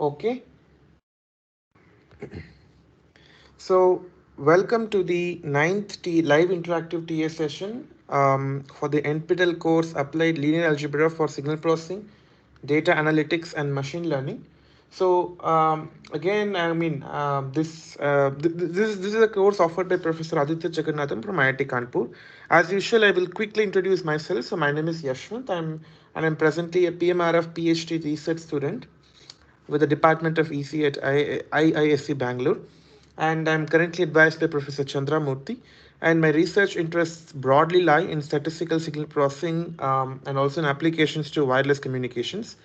Okay, so welcome to the ninth live interactive TA session for the NPTEL course Applied Linear Algebra for Signal Processing, Data Analytics and Machine Learning. So again, I mean, this is a course offered by Professor Aditya Jagannathan from IIT Kanpur. As usual, I will quickly introduce myself. So my name is Yashvanth. I'm presently a PMRF Ph.D. research student with the Department of EC at IISc Bangalore, and I'm currently advised by Professor Chandramurthy. And my research interests broadly lie in statistical signal processing and also in applications to wireless communications.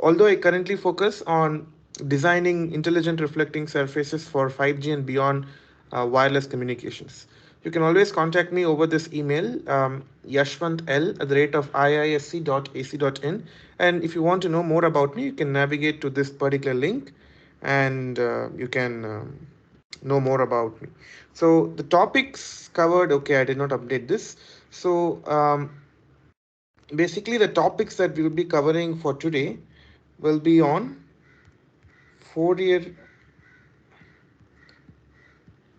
Although I currently focus on designing intelligent reflecting surfaces for 5G and beyond wireless communications. You can always contact me over this email, Yashvanth L at the rate of iisc.ac.in. And if you want to know more about me, you can navigate to this particular link and you can know more about me. So the topics covered, okay, I did not update this. So basically, the topics that we will be covering for today will be on Fourier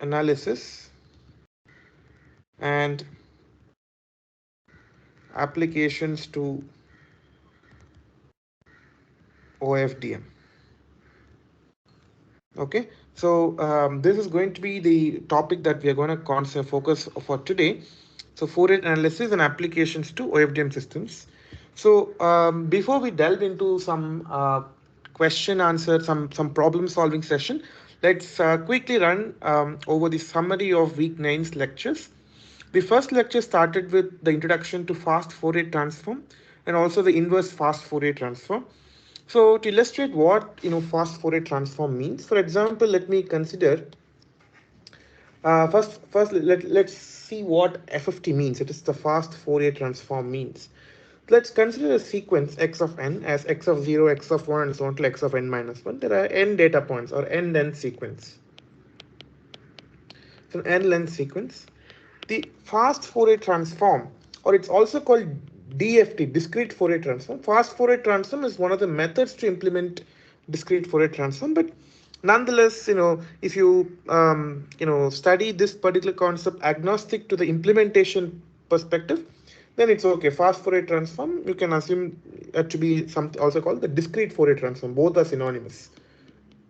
analysis and applications to OFDM. Okay, so this is going to be the topic that we are going to focus for today. So Fourier analysis and applications to OFDM systems. So before we delve into some question answer, some problem solving session, let's quickly run over the summary of week 9's lectures. The first lecture started with the introduction to fast Fourier transform and also the inverse fast Fourier transform. So to illustrate what fast Fourier transform means, for example, let me consider let's see what FFT means. It is the fast Fourier transform means. Let's consider a sequence x of n as x of 0, x of 1, and so on till x of n minus 1. There are n data points or n length sequence. So an n length sequence. The fast Fourier transform, or it's also called DFT, discrete Fourier transform. Fast Fourier transform is one of the methods to implement discrete Fourier transform, but nonetheless, if you study this particular concept agnostic to the implementation perspective, then it's okay. Fast Fourier transform, you can assume to be something also called the discrete Fourier transform. Both are synonymous.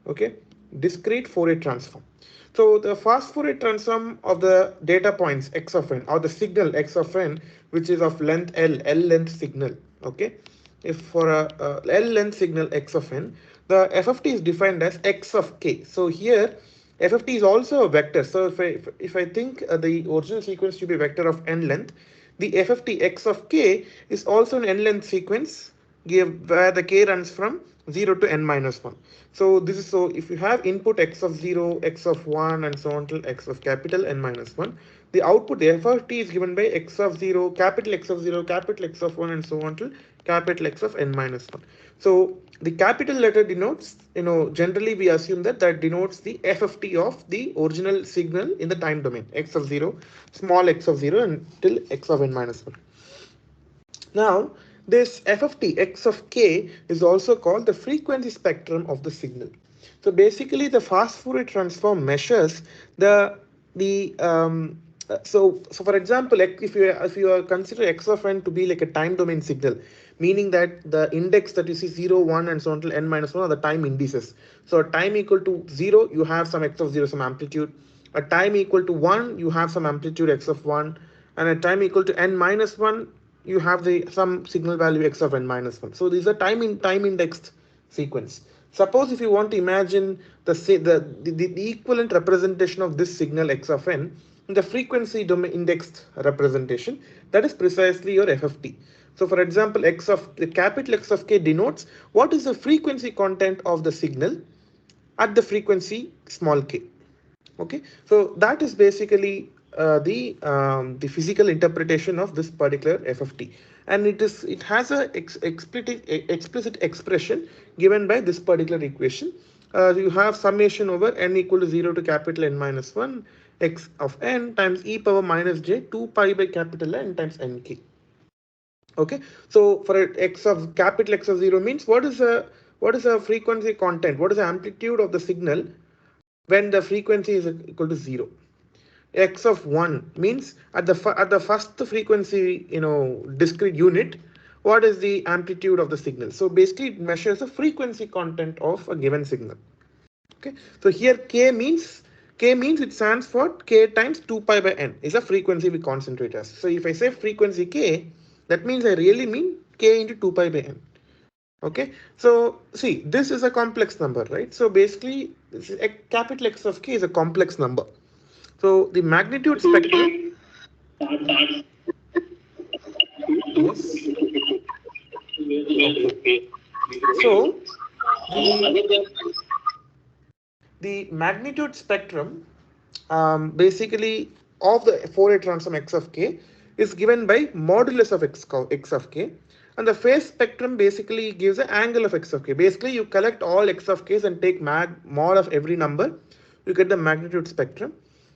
Okay, discrete Fourier transform. So the fast Fourier transform of the data points x of n, or the signal x of n, which is of length L length signal. Okay, if for a L length signal x of n, the FFT is defined as x of k. So here FFT is also a vector. So if I think the original sequence to be a vector of n length, the FFT x of k is also an n length sequence where the k runs from 0 to n minus 1. So this is, so if you have input x of 0, x of 1, and so on till x of capital n minus 1, the output, the FFT, is given by x of 0, capital X of 0, capital X of 1, and so on till capital X of n minus 1. So the capital letter denotes, generally we assume that denotes the FFT of the original signal in the time domain, x of 0, small x of 0, until x of n minus 1. Now, this FFT x of k is also called the frequency spectrum of the signal. So basically, the fast Fourier transform measures so for example, like if you are consider x of n to be like a time domain signal, meaning that the index that you see 0, 1, and so on until n minus 1 are the time indices. So a time equal to 0, you have some x of 0, some amplitude. A time equal to 1, you have some amplitude x of 1, and a time equal to n minus 1, you have the some signal value x of n minus 1. So these are time indexed sequence. Suppose if you want to imagine the equivalent representation of this signal x of n in the frequency domain indexed representation, that is precisely your FFT. So for example, the capital X of k denotes what is the frequency content of the signal at the frequency small k. Okay, so that is basically the physical interpretation of this particular FFT, and it has a explicit expression given by this particular equation. You have summation over n equal to 0 to capital N minus 1 x of n times e power minus j 2 pi by capital N times nk. Okay, so for x of capital X of 0 means what is the what is the frequency content? What is the amplitude of the signal when the frequency is equal to 0? X of 1 means at the first frequency, discrete unit, what is the amplitude of the signal? So basically it measures the frequency content of a given signal. Okay, so here k means it stands for k times 2 pi by n is a frequency we concentrate as. So if I say frequency k, that means I really mean k into 2 pi by n. Okay, so see, this is a complex number, right? So basically this is a capital X of k is a complex number. So the magnitude spectrum. Yes. Okay. So the magnitude spectrum basically of the Fourier transform x of k is given by modulus of x of k, and the phase spectrum basically gives the angle of x of k. Basically you collect all x of k's and take mod of every number, you get the magnitude spectrum,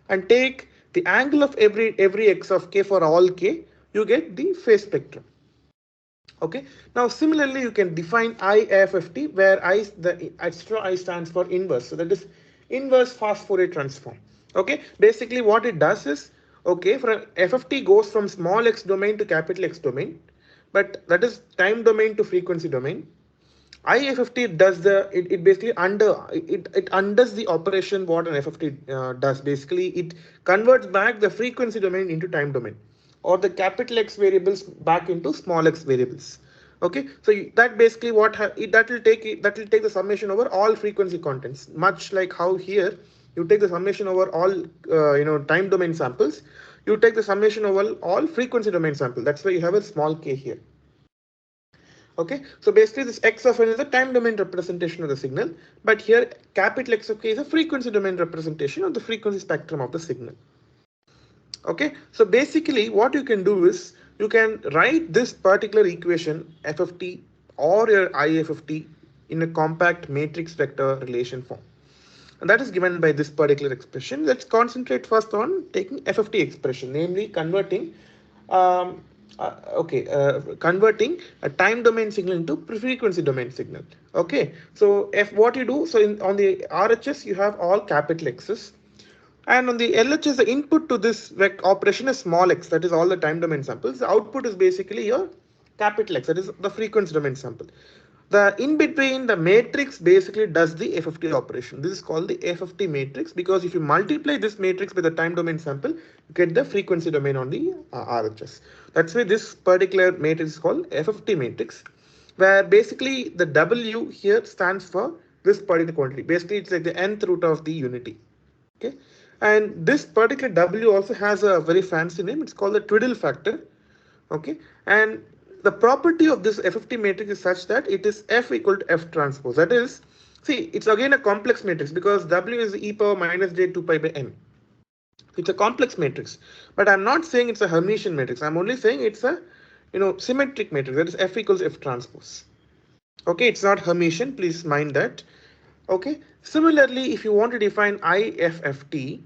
and take the angle of every x of k for all k, you get the phase spectrum. Okay, now similarly you can define IIFT, where the extra I stands for inverse, so that is inverse fast Fourier transform. Okay, basically what it does is, okay, for FFT goes from small x domain to capital X domain, but that is time domain to frequency domain. IFFT does it basically it undoes the operation what an FFT does. Basically it converts back the frequency domain into time domain, or the capital X variables back into small x variables. Okay, so that basically that will take the summation over all frequency contents, much like how here you take the summation over all time domain samples, you take the summation over all frequency domain sample. That's why you have a small k here. Okay, so basically this x of n is the time domain representation of the signal, but here capital X of k is a frequency domain representation of the frequency spectrum of the signal. Okay, so basically what you can do is you can write this particular equation FFT or your IFFT in a compact matrix vector relation form, and that is given by this particular expression. Let's concentrate first on taking FFT expression, namely converting converting a time domain signal into frequency domain signal. Okay, so what you do, so on the RHS you have all capital X's, and on the LHS the input to this operation is small x, that is all the time domain samples. The output is basically your capital X, that is the frequency domain sample. The in between, the matrix basically does the FFT operation. This is called the FFT matrix, because if you multiply this matrix by the time domain sample, you get the frequency domain on the RHS. That's why this particular matrix is called FFT matrix, where basically the W here stands for this particular quantity. Basically, it's like the nth root of the unity. Okay, and this particular W also has a very fancy name. It's called the twiddle factor. Okay, and the property of this FFT matrix is such that it is F equal to F transpose. That is, see, it's again a complex matrix because W is e power minus j 2 pi by n. It's a complex matrix, but I'm not saying it's a Hermitian matrix. I'm only saying it's a symmetric matrix. That is F equals F transpose. Okay, it's not Hermitian. Please mind that. Okay. Similarly, if you want to define IFFT,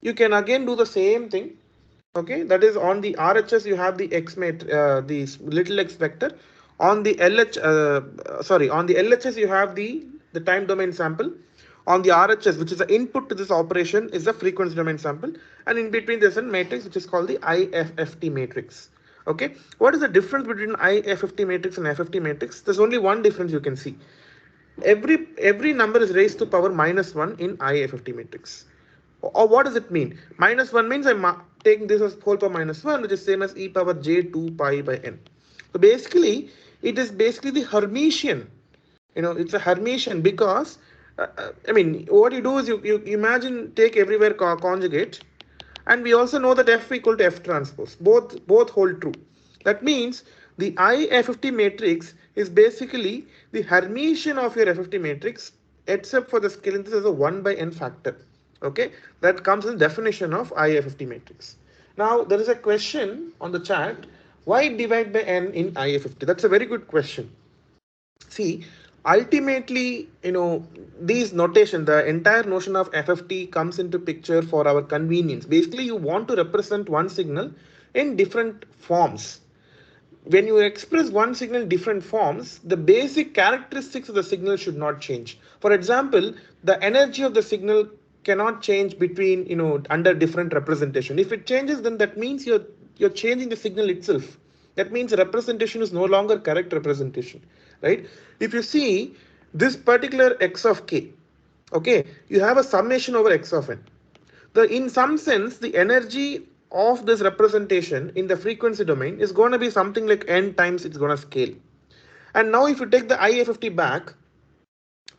you can again do the same thing. Okay, that is on the RHS you have the the little x vector. On the on the LHS you have the time domain sample. On the RHS, which is the input to this operation, is the frequency domain sample, and in between there's a matrix which is called the IFFT matrix. Okay, what is the difference between IFFT matrix and FFT matrix? There's only one difference you can see. Every number is raised to power -1 in IFFT matrix. Or what does it mean? -1 means I'm taking this as whole power -1, which is same as e power j 2 pi by n. So basically, it is basically the Hermitian. It's a Hermitian because, I mean, what you do is you imagine take everywhere conjugate, and we also know that F equal to F transpose. Both hold true. That means the IFFT matrix is basically the Hermitian of your FFT matrix, except for the scaling. This is a 1 by n factor. Okay, that comes in definition of IFFT matrix. Now there is a question on the chat: why divide by n in IFFT? That's a very good question. See, ultimately, these notation, the entire notion of FFT comes into picture for our convenience. Basically, you want to represent one signal in different forms. when you express one signal in different forms, the basic characteristics of the signal should not change. For example, the energy of the signal cannot change between, under different representation. If it changes, then that means you're changing the signal itself. That means the representation is no longer correct representation, right? If you see this particular x of k, okay, you have a summation over x of n. In some sense, the energy of this representation in the frequency domain is going to be something like n times it's going to scale. And now if you take the IIFT back,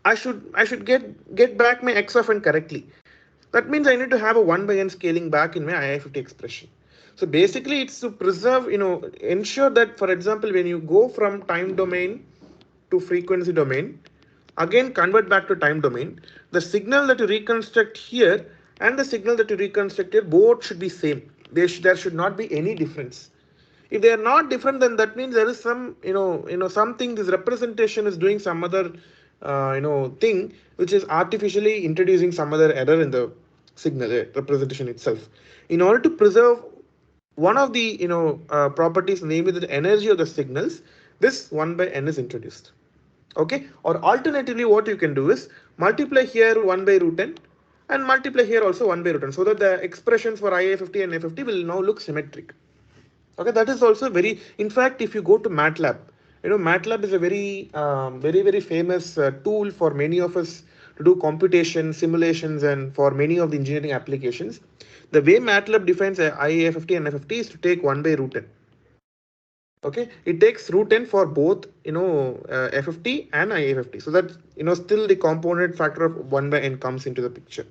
I should get back my x of n correctly. That means I need to have a 1 by n scaling back in my IIFT expression. So basically it's to preserve, ensure that, for example, when you go from time domain to frequency domain, again convert back to time domain, the signal that you reconstruct here and the signal that you reconstruct here both should be same. There should not be any difference. If they are not different, then that means there is some, something, this representation is doing some other, thing which is artificially introducing some other error in the signal representation itself. In order to preserve one of the, properties, namely the energy of the signals, this 1 by n is introduced. Okay, or alternatively, what you can do is multiply here 1 by root n and multiply here also 1 by root n, so that the expressions for IA50 and A50 will now look symmetric. Okay, that is also very, in fact, if you go to MATLAB, MATLAB is a very famous tool for many of us to do computation, simulations, and for many of the engineering applications. The way MATLAB defines IA50 and F50 is to take 1 by root n. Okay, it takes root n for both, F50 and IA50. So that, still the component factor of 1 by n comes into the picture.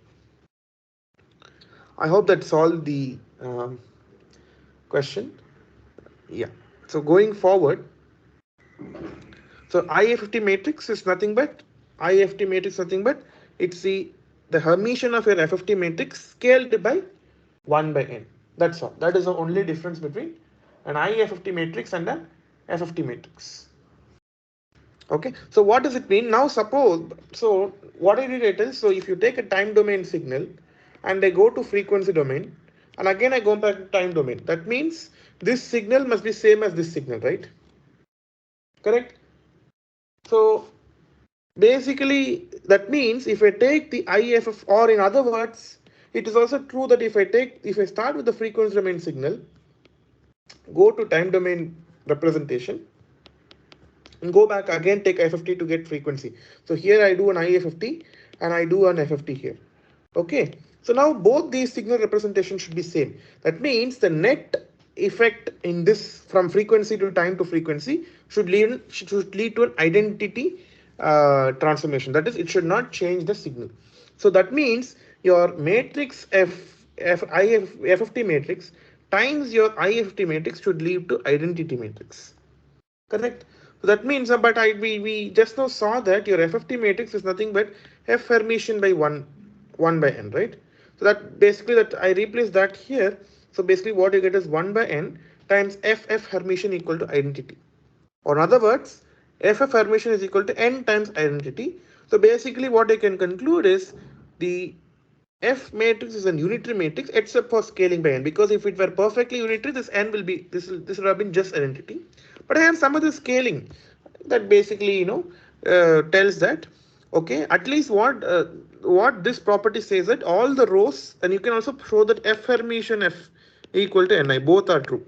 I hope that solved the question. Yeah. So going forward, so IA50 matrix is nothing but it's the Hermitian of your F50 matrix scaled by 1 by n. That's all. That is the only difference between an IA50 matrix and an F50 matrix. Okay. So what does it mean? Now suppose, so what I did it is, so if you take a time domain signal and I go to frequency domain and again I go back to time domain, that means this signal must be same as this signal, right? Correct? So basically that means if I take the IFF, or in other words, it is also true that if I start with the frequency domain signal, go to time domain representation and go back again, take IFFT to get frequency. So here I do an IFFT and I do an FFT here. Okay. So now both these signal representations should be same. That means the net effect in this from frequency to time to frequency should lead to an identity transformation. That is, it should not change the signal. So that means your matrix FFT matrix times your IFT matrix should lead to identity matrix. Correct? So that means, but we just now saw that your FFT matrix is nothing but F Hermitian by 1 by n, right? So that basically that I replace that here. So basically what you get is 1 by n times FF Hermitian equal to identity. Or in other words, FF Hermitian is equal to n times identity. So basically what I can conclude is the F matrix is a unitary matrix except for scaling by n, because if it were perfectly unitary, this n will be, this would have been just identity. But I have some other scaling that basically, tells that, okay, at least what this property says that all the rows, and you can also show that F Hermitian F equal to Ni, both are true.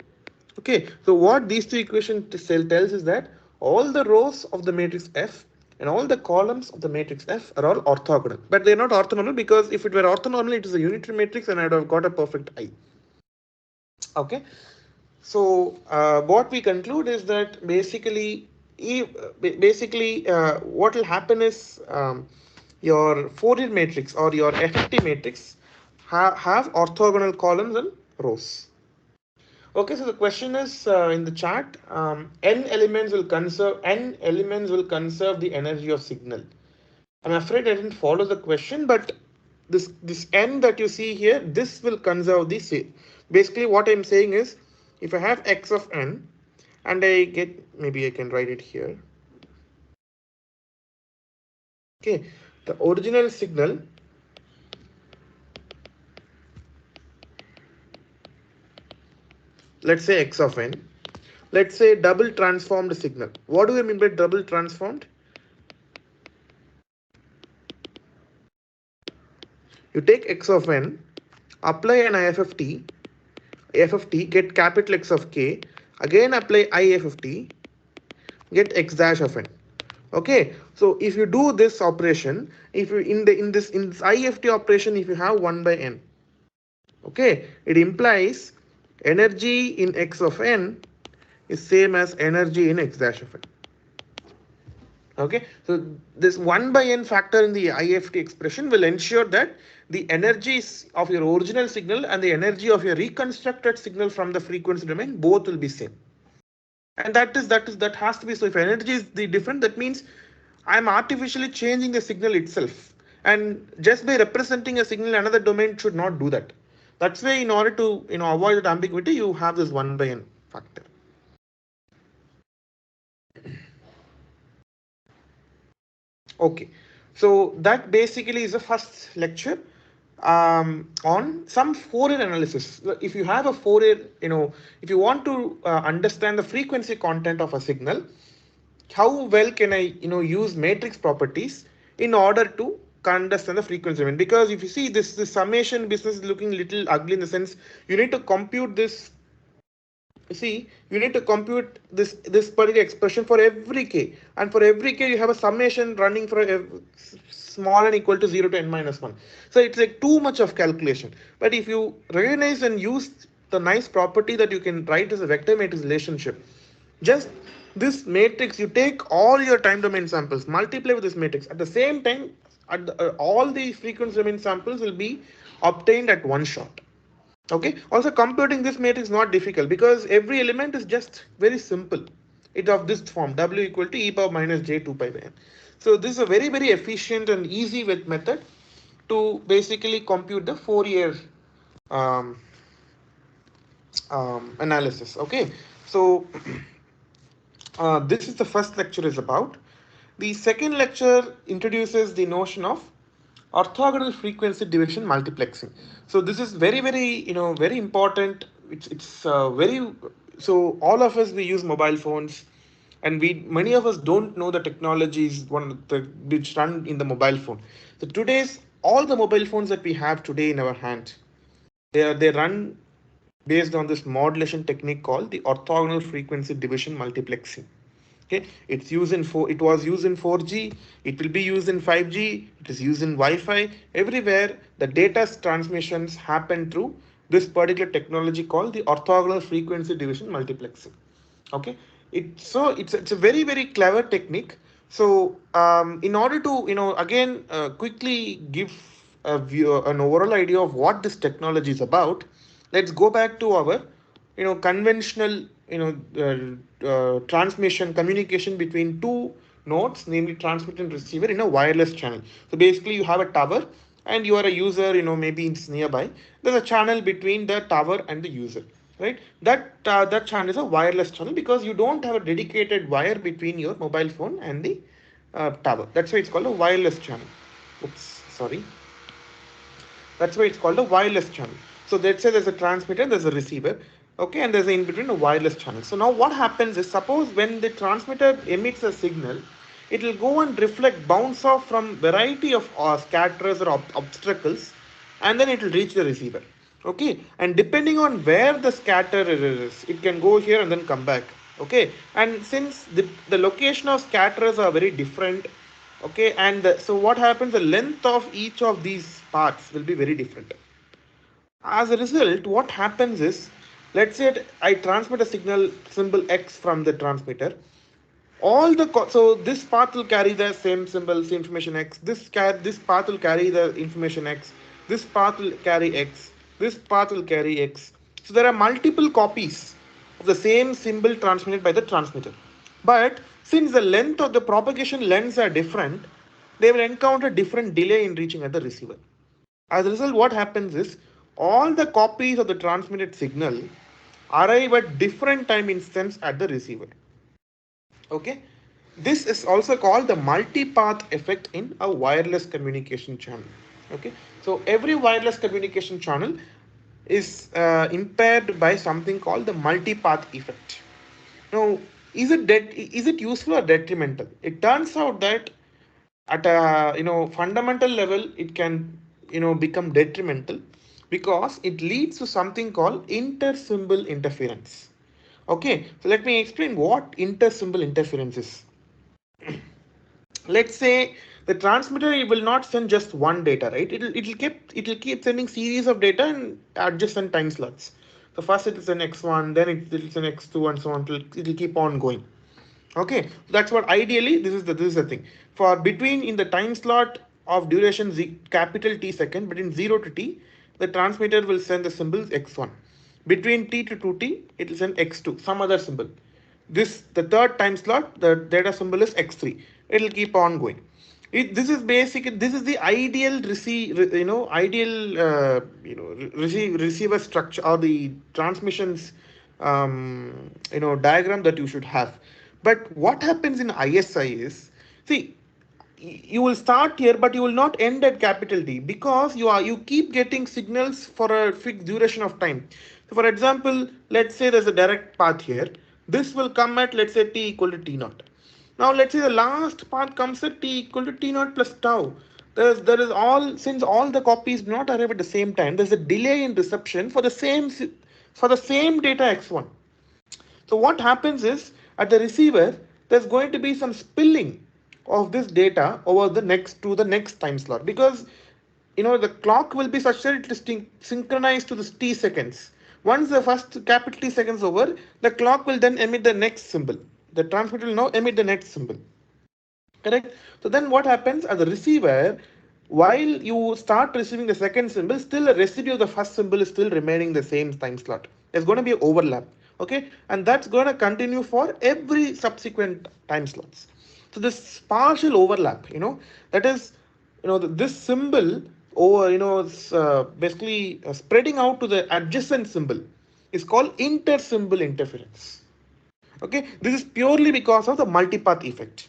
Okay, so what these two equations tells is that all the rows of the matrix F and all the columns of the matrix F are all orthogonal. But they're not orthonormal because if it were orthonormal, it is a unitary matrix and I would have got a perfect I. Okay, so what we conclude is that basically, what will happen is your Fourier matrix or your FFT matrix have orthogonal columns and rows. Okay, so the question is in the chat, n elements will conserve the energy of signal. I'm afraid I didn't follow the question, but this n that you see here, this will conserve the. Basically, what I'm saying is, if I have x of n, and I get, maybe I can write it here. Okay, the original signal let's say x of n. let's say double transformed signal. What do we mean by double transformed? You take x of n, apply an IFFT, FFT, get capital X of k, again apply IFFT, get x dash of n. Okay, so if you do this operation, if you in this IFT operation, if you have 1 by n, okay, it implies energy in x of n is same as energy in x dash of n. Okay, so this 1 by n factor in the IFT expression will ensure that the energies of your original signal and the energy of your reconstructed signal from the frequency domain both will be same. And that has to be so. If energy is the different, that means I'm artificially changing the signal itself. And just by representing a signal in another domain should not do that. That's why in order to avoid that ambiguity, you have this 1 by n factor. Okay, so that basically is the first lecture on some Fourier analysis. If you have a Fourier, if you want to understand the frequency content of a signal, how well can I use matrix properties in order to understand the frequency domain? Because if you see this summation business is looking little ugly in the sense you need to compute this. See, you need to compute this particular expression for every k, and for every k you have a summation running for a small n equal to 0 to n minus 1. So it's like too much of calculation. But if you recognize and use the nice property that you can write as a vector matrix relationship, just this matrix, you take all your time domain samples, multiply with this matrix. At the same time, all the frequency domain samples will be obtained at one shot. Okay. Also, computing this matrix is not difficult because every element is just very simple. It of this form, w equal to e power minus j 2 pi by n. So this is a very, very efficient and easy method to basically compute the Fourier um, analysis. Okay. So this is the first lecture is about. The second lecture introduces the notion of orthogonal frequency division multiplexing. So this is very, very, very important. It's very, so all of us, we use mobile phones, and many of us don't know the technologies which run in the mobile phone. So today's, all the mobile phones that we have today in our hand, they run based on this modulation technique called the orthogonal frequency division multiplexing. Okay, it was used in 4G, it will be used in 5G, it is used in Wi-Fi. Everywhere the data transmissions happen through this particular technology called the orthogonal frequency division multiplexing. Okay, it's a very, very clever technique. So in order to again quickly give an overall idea of what this technology is about, let's go back to our conventional transmission communication between two nodes, namely transmitter and receiver, in a wireless channel. So basically you have a tower and you are a user, maybe it's nearby. There's a channel between the tower and the user, right? That channel is a wireless channel because you don't have a dedicated wire between your mobile phone and the tower. That's why it's called a wireless channel. Oops, sorry. That's why it's called a wireless channel. So let's say there's a transmitter, there's a receiver, okay, and there's in between a wireless channel. So now what happens is, suppose when the transmitter emits a signal, it will go and reflect, bounce off from variety of scatterers or obstacles, and then it will reach the receiver. Okay, and depending on where the scatterer is, it can go here and then come back. Okay, and since the location of scatterers are very different, okay, and so what happens, the length of each of these paths will be very different. As a result, what happens is, let's say I transmit a signal symbol x from the transmitter. So this path will carry the same symbol, same information x. This path will carry the information x. This path will carry x. This path will carry x. So there are multiple copies of the same symbol transmitted by the transmitter. But since the length of the propagation lengths are different, they will encounter different delay in reaching at the receiver. As a result, what happens is, all the copies of the transmitted signal arrive at different time instants at the receiver. Okay, this is also called the multipath effect in a wireless communication channel. Okay, so every wireless communication channel is impaired by something called the multipath effect. Now, is it useful or detrimental? It turns out that at a fundamental level, it can become detrimental because it leads to something called inter-symbol interference. Okay, so let me explain what inter-symbol interference is. Let's say the transmitter will not send just one data, right? It'll keep sending series of data and adjacent time slots. So first it is an x1, then it's an x2, and so on. It'll keep on going. Okay, that's what ideally this is the thing. For between in the time slot of duration capital T second, between 0 to T, the transmitter will send the symbols x1. Between T to 2T, it will send x2, some other symbol. The third time slot, the data symbol is x3. It will keep on going. This is the ideal receiver structure, or the transmissions diagram that you should have. But what happens in ISI is, see, you will start here, but you will not end at capital T, because you keep getting signals for a fixed duration of time. So for example, let's say there's a direct path here. This will come at, let's say, t equal to t naught. Now let's say the last path comes at t equal to t naught plus tau. There is all Since all the copies do not arrive at the same time, there's a delay in reception for the same data x1. So what happens is, at the receiver, there's going to be some spilling of this data over the next time slot, because the clock will be such that it is synchronized to the t seconds. Once the first capital T seconds over, the clock will then emit the next symbol. The transmitter will now emit the next symbol. Correct? So then what happens at the receiver, while you start receiving the second symbol, still a residue of the first symbol is still remaining the same time slot. There's going to be overlap. Okay, and that's going to continue for every subsequent time slots. So this partial overlap, that is, this symbol over, it's basically spreading out to the adjacent symbol, is called inter-symbol interference. Okay, this is purely because of the multipath effect.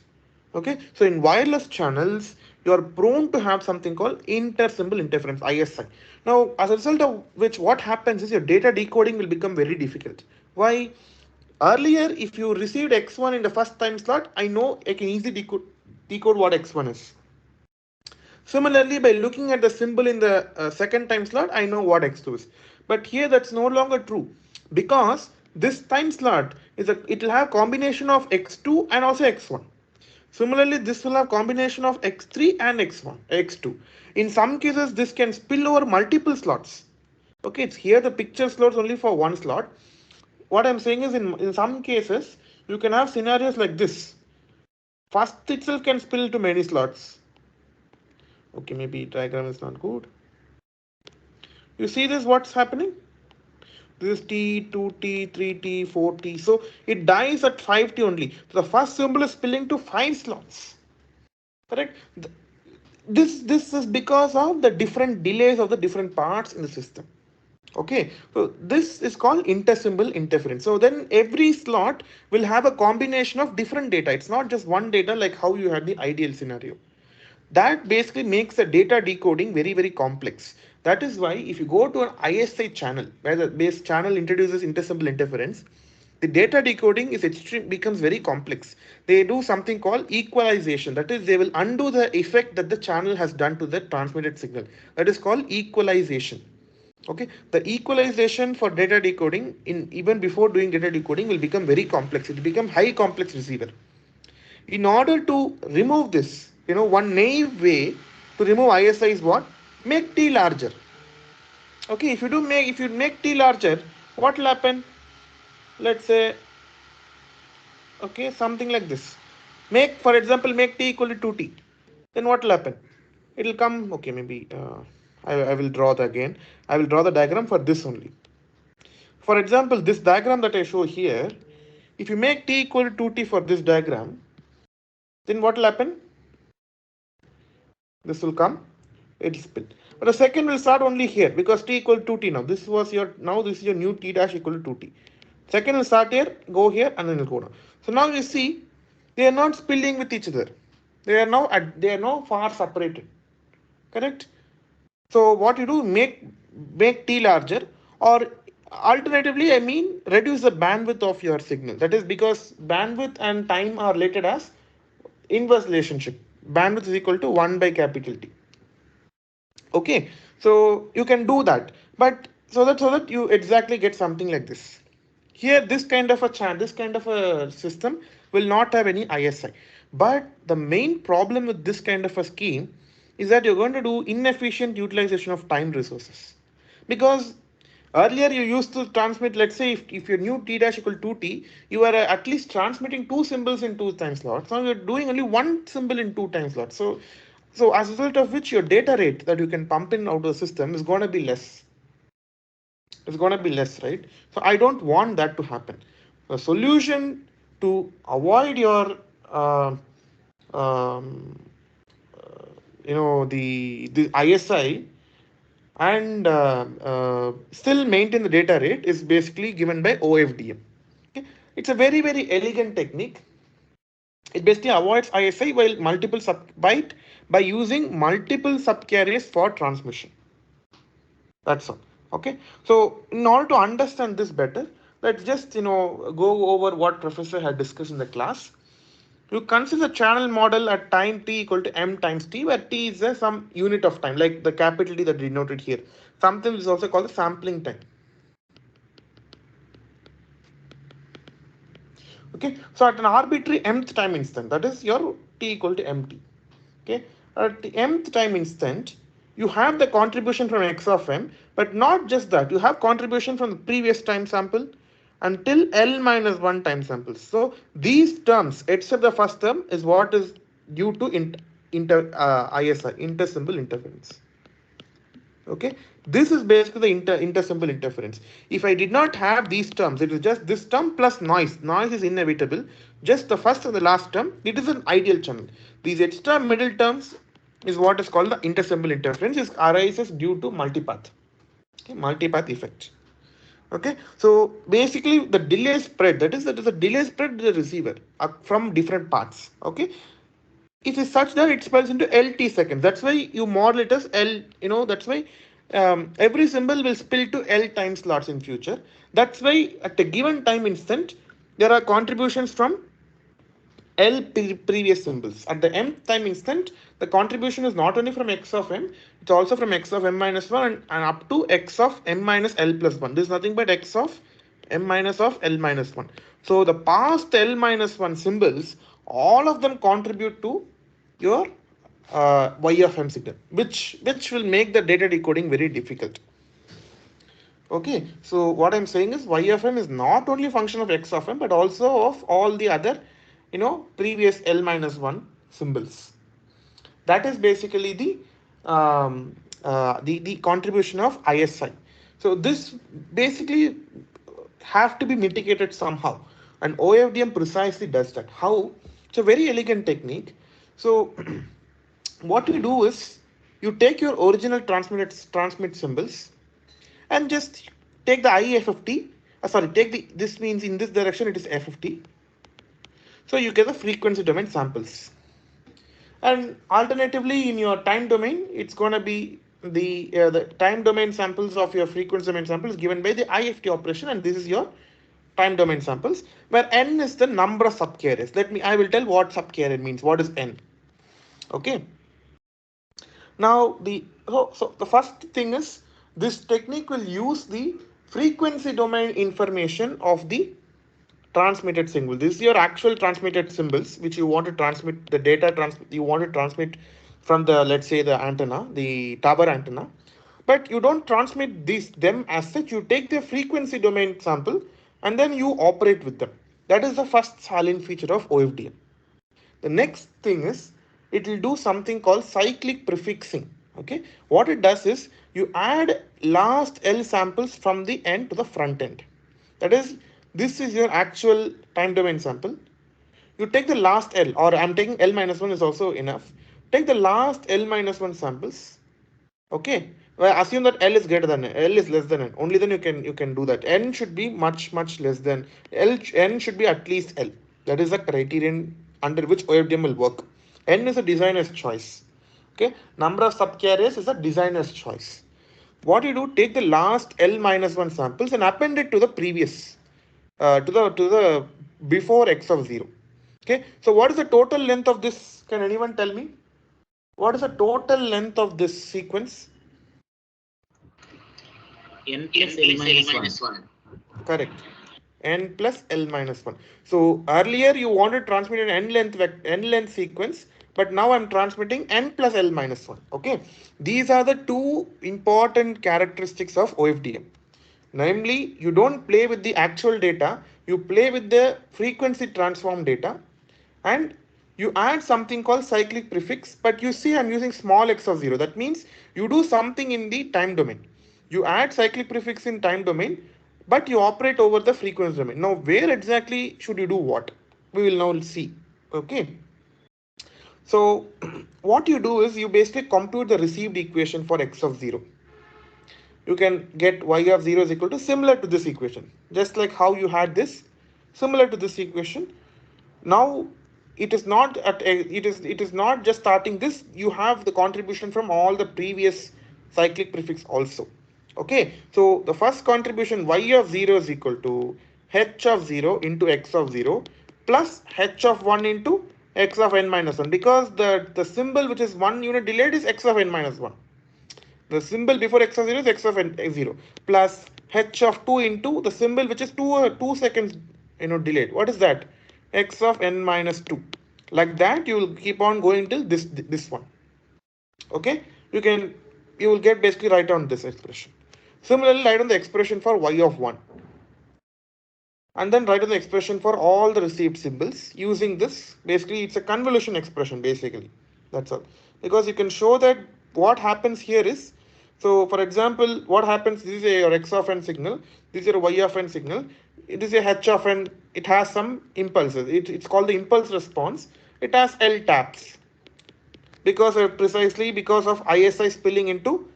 Okay, so in wireless channels, you are prone to have something called inter-symbol interference, ISI. Now, as a result of which, what happens is your data decoding will become very difficult. Why? Earlier, if you received x1 in the first time slot, I know I can easily decode what x1 is. Similarly, by looking at the symbol in the second time slot, I know what x2 is. But here that's no longer true, because this time slot it will have combination of x2 and also x1. Similarly, this will have combination of x3 and x2. In some cases, this can spill over multiple slots. Okay, it's here the picture slots only for one slot. What I'm saying is, in some cases, you can have scenarios like this. First itself can spill to many slots. Okay, maybe diagram is not good. You see this, what's happening? This is T, 2T, 3T, 4T. So it dies at 5T only. So the first symbol is spilling to 5 slots. Correct? This is because of the different delays of the different parts in the system. Okay, so this is called inter-symbol interference. So then every slot will have a combination of different data. It's not just one data like how you had the ideal scenario. That basically makes the data decoding very, very complex. That is why if you go to an ISI channel, where the base channel introduces inter-symbol interference, the data decoding becomes very complex. They do something called equalization. That is, they will undo the effect that the channel has done to the transmitted signal. That is called equalization. Okay, the equalization for data decoding, even before doing data decoding, will become very complex. It will become high complex receiver. In order to remove this, one naive way to remove ISI is what? Make T larger. Okay, if you make T larger, what will happen? Let's say, okay, something like this. For example, make T equal to 2T. Then what will happen? It will come, okay, maybe I will draw I will draw the diagram for this only. For example, this diagram that I show here, if you make T equal to 2T for this diagram, then what will happen? This will come, it will split. But the second will start only here, because T equal to 2T now. This is your new T dash equal to 2T. Second will start here, go here, and then will go down. So now you see, they are not spilling with each other. They are now far separated. Correct? So what you do, make T larger, or Alternatively, I mean reduce the bandwidth of your signal. That is because bandwidth and time are related as inverse relationship. Bandwidth is equal to 1 by capital T. Okay, so you can do that, but so that you exactly get something like this. Here, this kind of a this kind of a system will not have any ISI. But the main problem with this kind of a scheme is that you're going to do inefficient utilization of time resources. Because earlier you used to transmit, let's say if your new t dash equal 2t, you are at least transmitting two symbols in two time slots. Now you're doing only one symbol in two time slots. So as a result of which your data rate that you can pump in out of the system is going to be less. It's going to be less, right? So I don't want that to happen. The solution to avoid your um, the ISI and still maintain the data rate is basically given by OFDM. Okay? It's a very, very elegant technique. It basically avoids ISI while multiple byte by using multiple subcarriers for transmission. That's all. Okay. So in order to understand this better, let's just go over what professor had discussed in the class. You consider the channel model at time t equal to m times t, where t is some unit of time, like the capital T that denoted here. Something is also called the sampling time. Okay, so at an arbitrary mth time instant, that is your t equal to mt. Okay, at the mth time instant, you have the contribution from x of m, but not just that, you have contribution from the previous time sample until L minus 1 time samples. So these terms, except the first term, is what is due to ISI, intersymbol interference. Okay, this is basically the intersymbol interference. If I did not have these terms, it is just this term plus noise. Noise is inevitable. Just the first and the last term, it is an ideal channel. These extra middle terms is what is called the intersymbol interference. It arises due to multipath. Okay, multipath effect. Okay, so basically the delay spread, that is a delay spread to the receiver from different paths. Okay, it is such that it spells into LT seconds. That's why you model it as L, that's why every symbol will spill to L time slots in future. That's why at a given time instant, there are contributions from L previous symbols. At the mth time instant, the contribution is not only from x of m, it's also from x of m minus 1 and up to x of m minus L plus 1. This is nothing but x of m minus of L minus 1. So the past L minus 1 symbols, all of them contribute to your y of m signal, which will make the data decoding very difficult. Okay, so what I'm saying is y of m is not only a function of x of m, but also of all the other, previous L minus 1 symbols. That is basically the contribution of ISI. So this basically have to be mitigated somehow, and OFDM precisely does that. How? It's a very elegant technique. So what you do is you take your original transmit symbols and just take the IFFT. This means in this direction it is FFT. So you get the frequency domain samples. And alternatively, in your time domain, it's going to be the time domain samples of your frequency domain samples given by the IFT operation, and this is your time domain samples, where n is the number of subcarriers. I will tell what subcarrier means. What is n? Okay. Now so the first thing is this technique will use the frequency domain information of the transmitted symbol. This is your actual transmitted symbols which you want to transmit the data you want to transmit from the, let's say, the antenna, the tower antenna. But you don't transmit them as such. You take the frequency domain sample and then you operate with them. That is the first salient feature of OFDM. The next thing is it will do something called cyclic prefixing. Okay, what it does is you add last L samples from the end to the front end. That is, this is your actual time domain sample. You take the last L, or I'm taking L minus 1 is also enough. Take the last L minus 1 samples. Okay, well, assume that L is greater than N, L is less than N. Only then you can do that. N should be much less than N should be at least L. That is the criterion under which OFDM will work. N is a designer's choice. Okay, number of subcarriers is a designer's choice. what you do, take the last L minus 1 samples and append it to the previous, to the before x of 0. Okay, so what is the total length of this? Can anyone tell me? What is the total length of this sequence? n plus L minus 1. Correct. N plus L minus 1. So earlier you wanted to transmit an n length sequence, but now I'm transmitting n plus L minus 1. Okay. These are the two important characteristics of OFDM. Namely, you don't play with the actual data, you play with the frequency transform data, and you add something called cyclic prefix, but you see I'm using small x of 0. That means you do something in the time domain. You add cyclic prefix in time domain, but you operate over the frequency domain. Now, where exactly should you do what? We will now see. Okay. So, what you do is you basically compute the received equation for x of 0. You can get y of 0 is equal to similar to this equation. Just like how you had this, similar to this equation. Now it is not just starting this, you have the contribution from all the previous cyclic prefix also. Okay, so the first contribution y of 0 is equal to h of 0 into x of 0 plus h of 1 into x of n minus 1, because the symbol which is 1 unit delayed is x of n minus 1. The symbol before x of 0 is x of n 0 plus h of 2 into the symbol which is 2 seconds delayed. What is that? X of n minus 2. Like that you will keep on going till this one. Okay, you will get basically write down this expression. Similarly, write down the expression for y of 1, and then write down the expression for all the received symbols using this. Basically, it's a convolution expression basically. That's all. Because you can show that what happens here is, so for example, what happens, this is your x of n signal, this is your y of n signal, it is a h of n, it has some impulses, it's called the impulse response, it has L taps, because precisely because of ISI spilling into,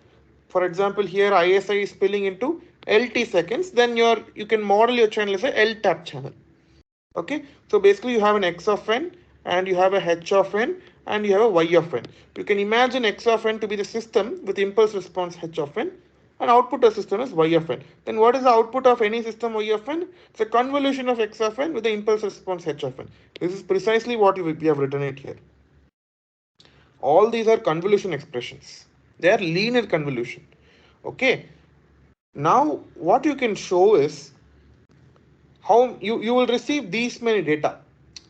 for example here ISI is spilling into LT seconds, then you can model your channel as a L tap channel. Okay, so basically you have an x of n and you have a h of n and you have a y of n. You can imagine x of n to be the system with impulse response h of n, and output of system is y of n. Then what is the output of any system y of n? It's a convolution of x of n with the impulse response h of n. This is precisely what we have written it here. All these are convolution expressions. They are linear convolution. Okay. Now what you can show is how you will receive these many data,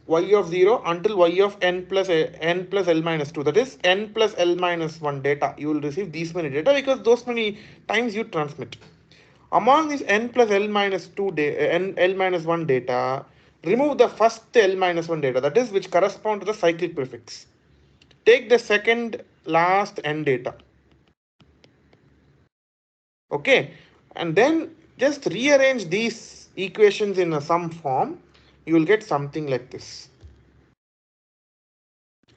y of 0 until y of n plus L minus 2, that is n plus L minus 1 data. You will receive these many data because those many times you transmit. Among these n plus L minus 2 n L minus 1 data, remove the first L minus 1 data, that is which correspond to the cyclic prefix. Take the second last n data. Okay, and then just rearrange these equations in some form, you will get something like this.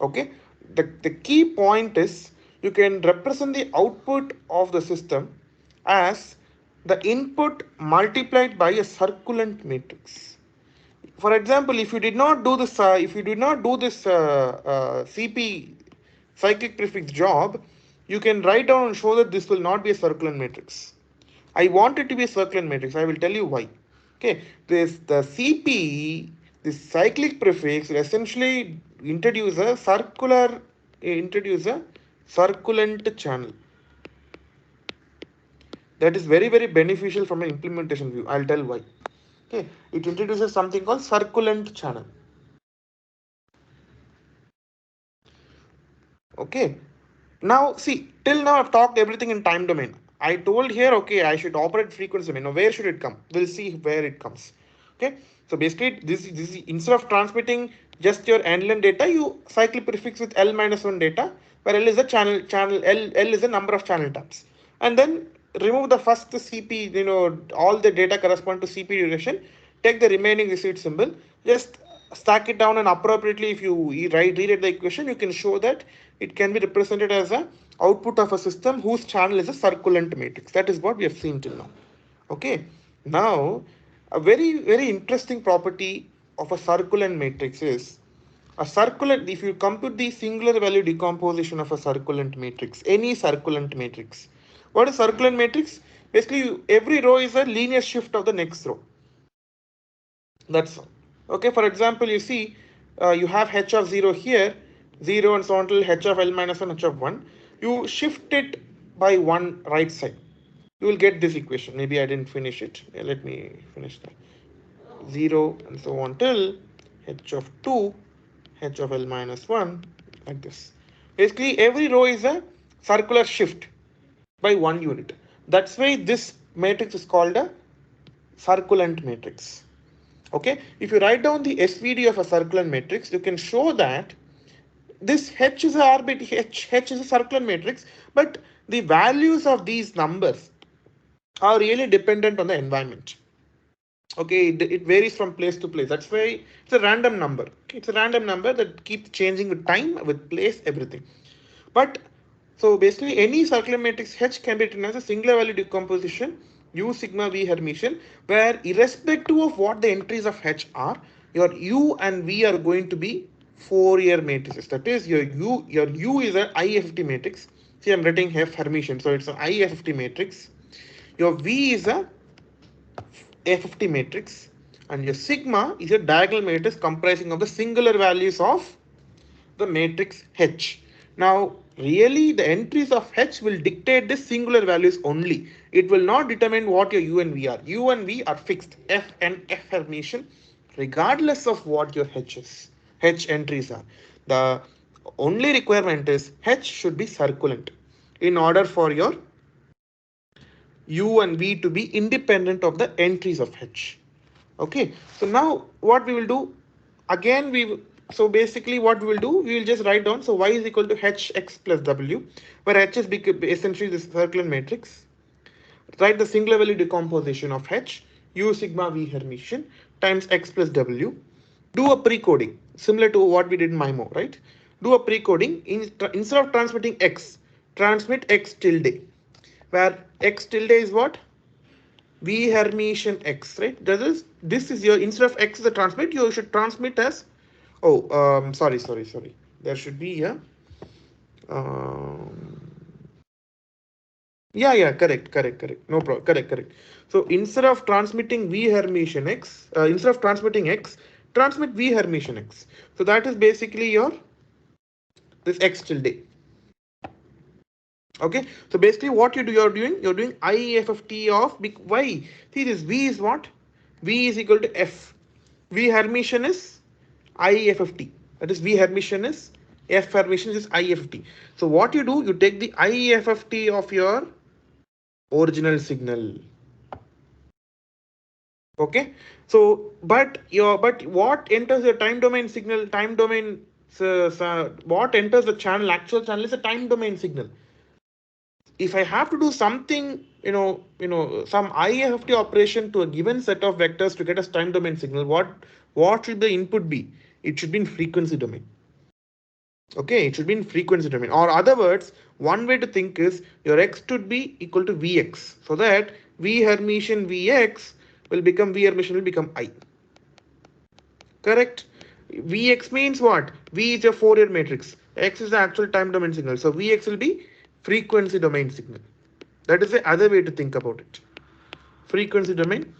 Okay, the key point is you can represent the output of the system as the input multiplied by a circulant matrix. For example, if you did not do this CP cyclic prefix job, you can write down and show that this will not be a circulant matrix. I want it to be a circulant matrix. I will tell you why. Okay, the CP, this cyclic prefix, will essentially introduce a circulant channel. That is very, very beneficial from an implementation view. I'll tell why. Okay, it introduces something called circulant channel. Okay, now see, till now I've talked everything in time domain. I told here, okay, I should operate frequency domain. Now where should it come? We'll see where it comes. Okay, so basically this instead of transmitting just your n data, you cyclic prefix with L minus 1 data, where L is a channel L is a number of channel taps, and then remove the first CP, all the data correspond to CP duration, take the remaining receipt symbol, just stack it down, and appropriately if you rewrite the equation, you can show that it can be represented as a output of a system whose channel is a circulant matrix. That is what we have seen till now. Okay, now a very, very interesting property of a circulant matrix is a circulant. If you compute the singular value decomposition of a circulant matrix, any circulant matrix, What is circular matrix? Basically, every row is a linear shift of the next row. That's all. Okay, for example, you see you have h of 0 here, 0 and so on till h of L minus 1, h of 1. You shift it by one right side. You will get this equation. Maybe I didn't finish it. Let me finish that. 0 and so on till h of 2, h of L minus 1, like this. Basically, every row is a circular shift by one unit. That's why this matrix is called a circulant matrix. Okay, if you write down the SVD of a circular matrix, you can show that this H is a arbitrary H is a circular matrix, but the values of these numbers are really dependent on the environment. Okay, it varies from place to place. That's why it's a random number. Okay, it's a random number that keeps changing with time, with place, everything. But so basically any circular matrix H can be written as a singular value decomposition U sigma V Hermitian, where irrespective of what the entries of H are, your U and V are going to be Fourier matrices. That is, your U is an IFFT matrix. See, I'm writing F Hermitian, so it's an IFFT matrix. Your V is a FFT matrix, and your sigma is a diagonal matrix comprising of the singular values of the matrix H. Now, really the entries of H will dictate the singular values only. It will not determine what your U and V are. U and V are fixed, F and F Hermitian, regardless of what your H is. H entries are. The only requirement is H should be circulant in order for your U and V to be independent of the entries of H. Okay, so now what we will do, again so basically what we will do, we will just write down, so y is equal to hx plus w, where h is essentially this circular matrix. Write the singular value decomposition of h, u sigma v Hermitian times x plus w. Do a pre-coding, similar to what we did in MIMO, right? Do a pre-coding, instead of transmitting x, transmit x tilde, where x tilde is what? V Hermitian x, right? This is your, instead of x is the transmit, you should transmit as, sorry. There should be a, correct. No problem, correct. So instead of transmitting V Hermitian x, instead of transmitting x, transmit V Hermitian x. So that is basically your, this x tilde. Okay, so basically what you're doing IFFT of y. See, this V is what? V is equal to F. V Hermitian is IFFT. That is, V Hermitian is F Hermitian is IFFT. So what you do, you take the IFFT of your original signal. Okay, so but what enters the time domain signal? Time domain. What enters the channel? Actual channel is a time domain signal. If I have to do something, some IFFT operation to a given set of vectors to get a time domain signal, what should the input be? It should be in frequency domain. Okay, it should be in frequency domain. Or other words, one way to think is your x should be equal to Vx, so that V Hermitian Vx will become I. Correct? Vx means what? V is a Fourier matrix. X is the actual time domain signal. So Vx will be frequency domain signal. That is the other way to think about it. Frequency domain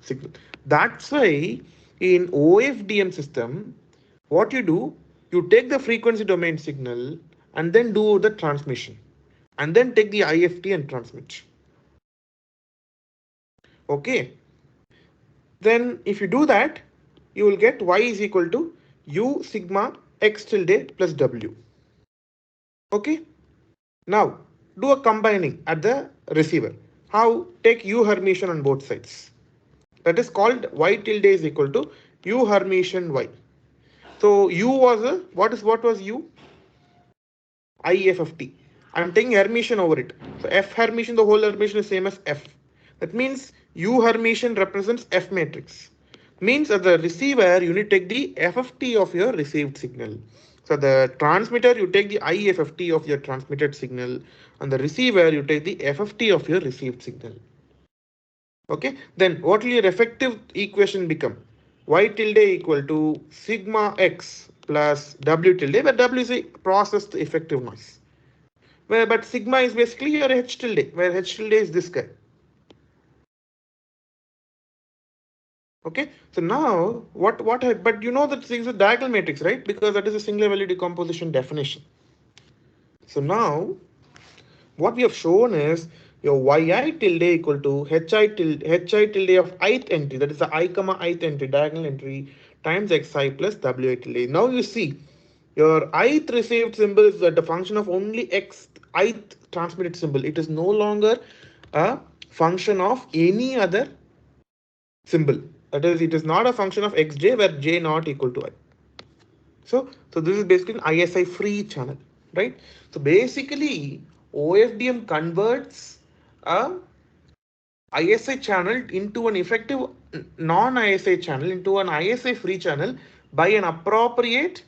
signal. That's why in OFDM system, what you do, you take the frequency domain signal and then do the transmission, and then take the IFT and transmit. Okay. Then if you do that, you will get y is equal to u sigma x tilde plus w. Okay. Now do a combining at the receiver. How? Take u Hermitian on both sides. That is called y tilde is equal to u Hermitian y. So u was a, what was u? IFFT. I'm taking Hermitian over it. So F Hermitian, the whole Hermitian is same as F. That means U Hermitian represents F matrix. Means at the receiver, you need to take the FFT of your received signal. So the transmitter, you take the IFFT of your transmitted signal. And the receiver, you take the FFT of your received signal. Okay, then what will your effective equation become? Y tilde equal to sigma x plus W tilde, where W is a processed effective noise. but sigma is basically your H tilde, where H tilde is this guy. Okay, so now but you know that things are diagonal matrix, right? Because that is a singular value decomposition definition. So now what we have shown is your yi tilde equal to hi tilde of ith entry, that is the I comma ith entry, diagonal entry, times xi plus wi tilde. Now you see your ith received symbol is the function of only ith transmitted symbol. It is no longer a function of any other symbol. That is, it is not a function of xj where j not equal to I. So this is basically an ISI free channel, right? So basically, OFDM converts a ISI channel into an effective non-ISI channel into an ISI free channel by an appropriate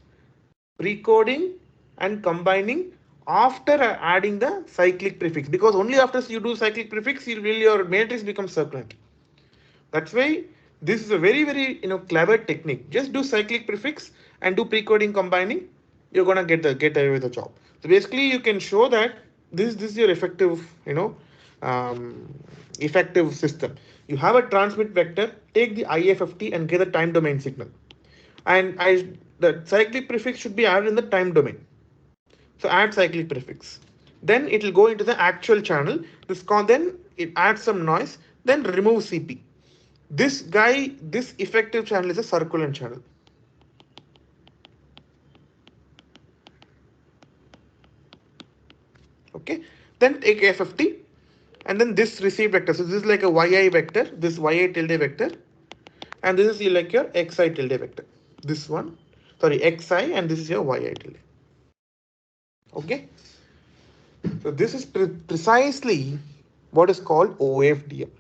precoding and combining after adding the cyclic prefix, because only after you do cyclic prefix your matrix becomes circulant. That's why this is a very clever technique. Just do cyclic prefix and do precoding combining. You're gonna get away with the job. So basically, you can show that this is your effective um, effective system. You have a transmit vector. Take the IFFT and get a time domain signal. And the cyclic prefix should be added in the time domain. So add cyclic prefix. Then it will go into the actual channel. Then it adds some noise. Then remove CP. This effective channel is a circulant channel. Okay. Then take FFT and then this received vector. So this is like a yi vector, this yi tilde vector, and this is like your xi tilde vector. This one, sorry, xi, and this is your yi tilde. Okay. So this is precisely what is called OFDM.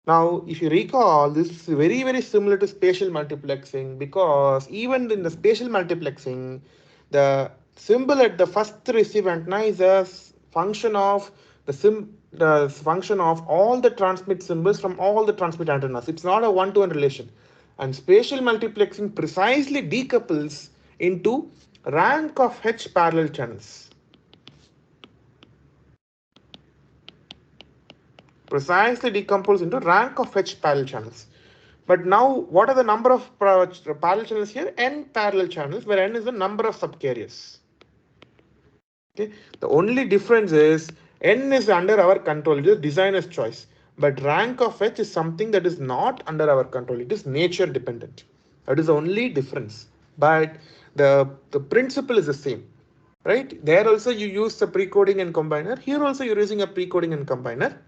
Now, if you recall, this is very similar to spatial multiplexing, because even in the spatial multiplexing, the symbol at the first receive antenna is a function of the function of all the transmit symbols from all the transmit antennas. It's not a one-to-one relation. And spatial multiplexing precisely decouples into rank of H parallel channels. Precisely decompose into rank of H parallel channels. But now, what are the number of parallel channels here? N parallel channels, where N is the number of subcarriers. Okay. The only difference is N is under our control. It is designer's choice. But rank of H is something that is not under our control. It is nature dependent. That is the only difference. But the principle is the same. Right? There also you use the precoding and combiner. Here also you're using a precoding and combiner.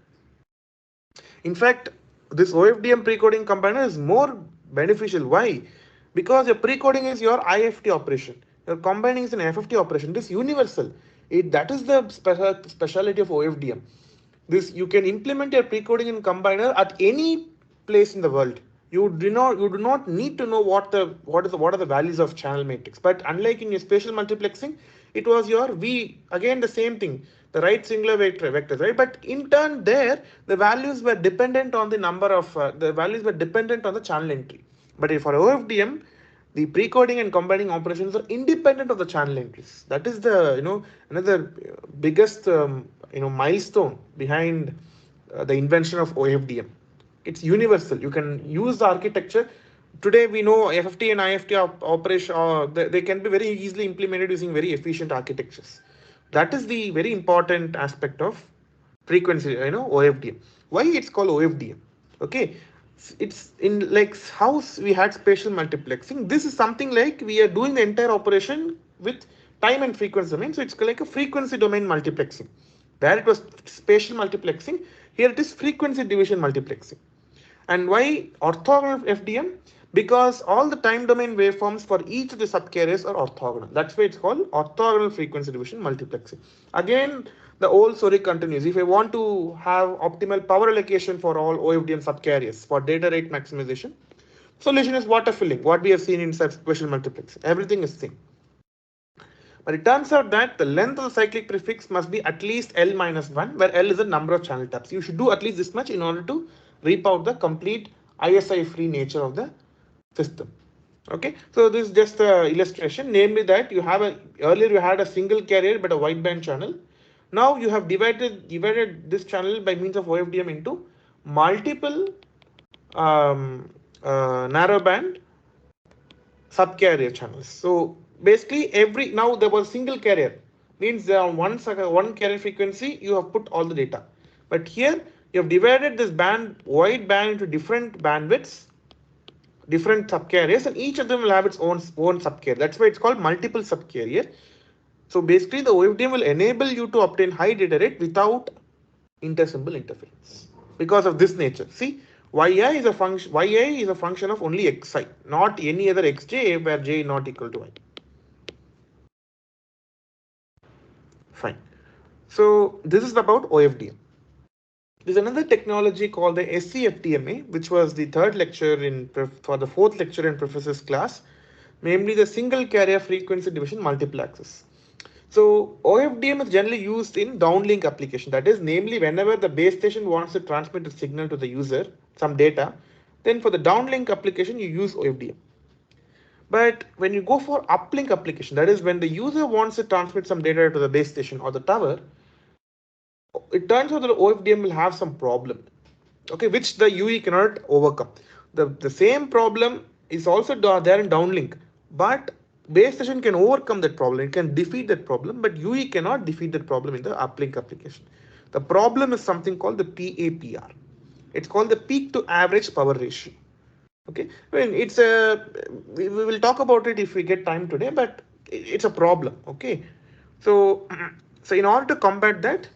In fact, this OFDM precoding combiner is more beneficial. Why? Because your precoding is your IFT operation. Your combining is an FFT operation. It is universal. That is the speciality of OFDM. This you can implement your precoding and combiner at any place in the world. You do not need to know what are the values of channel matrix. But unlike in your spatial multiplexing, it was your again the same thing, the right singular vectors, right? But in turn there, the values were dependent on the number of the values were dependent on the channel entry. But for OFDM, the precoding and combining operations are independent of the channel entries. That is the another biggest milestone behind the invention of OFDM. It's universal. You can use the architecture. Today we know FFT and IFT operation, they can be very easily implemented using very efficient architectures. That is the very important aspect of frequency, OFDM. Why it's called OFDM? Okay, it's in like how we had spatial multiplexing. This is something like we are doing the entire operation with time and frequency domain. So it's like a frequency domain multiplexing. There it was spatial multiplexing. Here it is frequency division multiplexing. And why orthogonal FDM? Because all the time domain waveforms for each of the subcarriers are orthogonal. That's why it's called orthogonal frequency division multiplexing. Again, the old story continues. If I want to have optimal power allocation for all OFDM subcarriers for data rate maximization, solution is water filling, what we have seen in spatial multiplexing. Everything is same. But it turns out that the length of the cyclic prefix must be at least L minus 1, where L is the number of channel taps. You should do at least this much in order to reap out the complete ISI free nature of the system. Okay, so this is just an illustration, namely that earlier you had a single carrier but a wideband channel. Now you have divided this channel by means of OFDM into multiple narrowband subcarrier channels. So basically now there was single carrier, means on one carrier frequency you have put all the data. But here you have divided this wide band into different bandwidths, different subcarriers, and each of them will have its own subcarrier. That's why it's called multiple subcarrier. So basically the OFDM will enable you to obtain high data rate without intersymbol interference because of this nature. See, yi is a function of only xi, not any other xj where j is not equal to I. Fine. So this is about OFDM. There's another technology called the SCFDMA, which was the third lecture for the fourth lecture in professor's class, namely the single carrier frequency division multiple access. So OFDM is generally used in downlink application. That is, namely, whenever the base station wants to transmit a signal to the user, some data, then for the downlink application, you use OFDM. But when you go for uplink application, that is when the user wants to transmit some data to the base station or the tower, it turns out that the OFDM will have some problem, okay, which the UE cannot overcome. The same problem is also there in downlink, but base station can overcome that problem. It can defeat that problem, but UE cannot defeat that problem in the uplink application. The problem is something called the PAPR. It's called the peak to average power ratio. Okay, I mean, we will talk about it if we get time today, but it's a problem. Okay, so in order to combat that,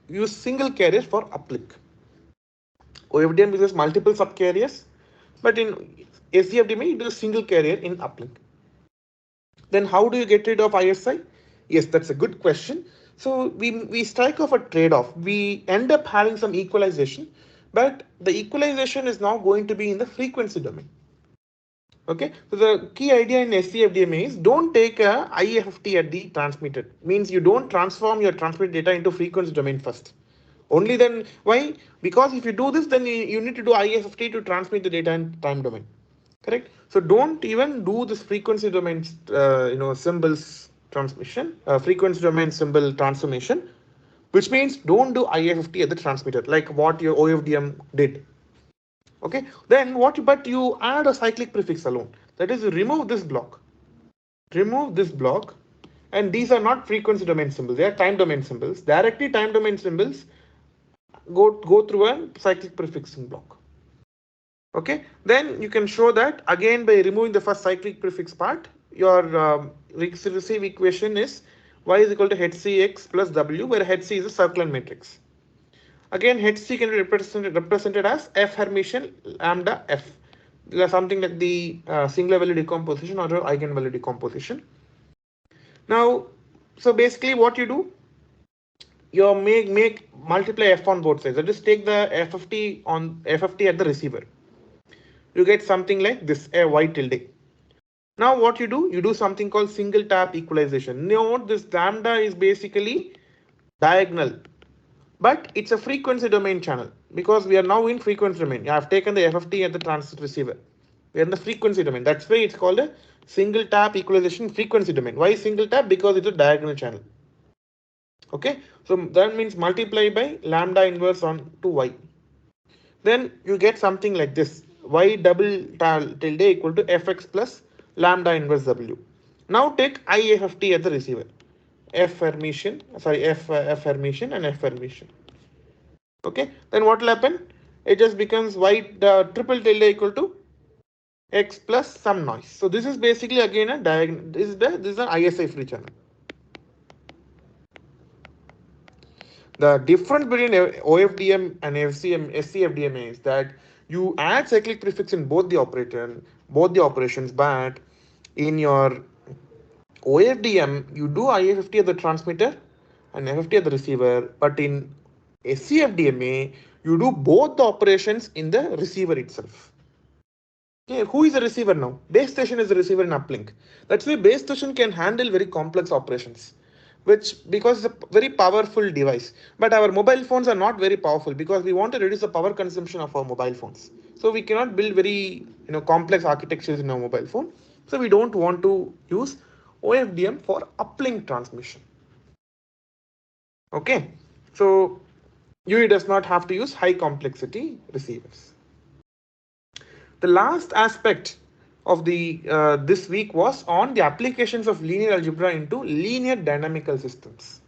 use single carrier for uplink. OFDM uses multiple subcarriers, but in SCFDMA it is single carrier in uplink. Then how do you get rid of ISI? Yes, that's a good question. So we strike off a trade-off. We end up having some equalization, but the equalization is now going to be in the frequency domain. Okay, so the key idea in SCFDMA is don't take a IFFT at the transmitted. Means you don't transform your transmitted data into frequency domain first. Only then, why? Because if you do this, then you need to do IFFT to transmit the data in time domain. Correct? So don't even do this frequency domain, symbols transmission, frequency domain symbol transformation, which means don't do IFFT at the transmitter, like what your OFDM did. Okay, then but you add a cyclic prefix alone. That is, you remove this block, and these are not frequency domain symbols, they are time domain symbols. Directly time domain symbols go through a cyclic prefixing block. Okay, then you can show that again by removing the first cyclic prefix part. Your receive equation is y is equal to hcx plus w, where hc is a circular matrix. Again, hc can be represented as f Hermitian lambda f, something like the singular value decomposition or eigenvalue decomposition. Now, so basically what you do, you make multiply f on both sides. So just take the FFT at the receiver. You get something like this, a y tilde. Now what you do something called single tap equalization. Note this lambda is basically diagonal, but it's a frequency domain channel because we are now in frequency domain. I have taken the FFT at the transit receiver. We are in the frequency domain. That's why it's called a single tap equalization frequency domain. Why single tap? Because it's a diagonal channel. Okay, so that means multiply by lambda inverse on to y. Then you get something like this, y double tilde equal to fx plus lambda inverse w. Now take IFFT at the receiver, f Hermitian and f Hermitian. Okay, then what will happen? It just becomes triple tilde equal to x plus some noise. So this is basically again a diagonal. This is an ISI free channel. The difference between OFDM and SCFDMA is that you add cyclic prefix in both the operations, but in your OFDM, you do IFFT at the transmitter and FFT at the receiver, but in SCFDMA, you do both the operations in the receiver itself. Okay, who is the receiver now? Base station is the receiver in uplink. That's why base station can handle very complex operations, because it's a very powerful device. But our mobile phones are not very powerful because we want to reduce the power consumption of our mobile phones. So we cannot build very complex architectures in our mobile phone. So we don't want to use OFDM for uplink transmission. Okay, so UE does not have to use high complexity receivers. The last aspect of the this week was on the applications of linear algebra into linear dynamical systems.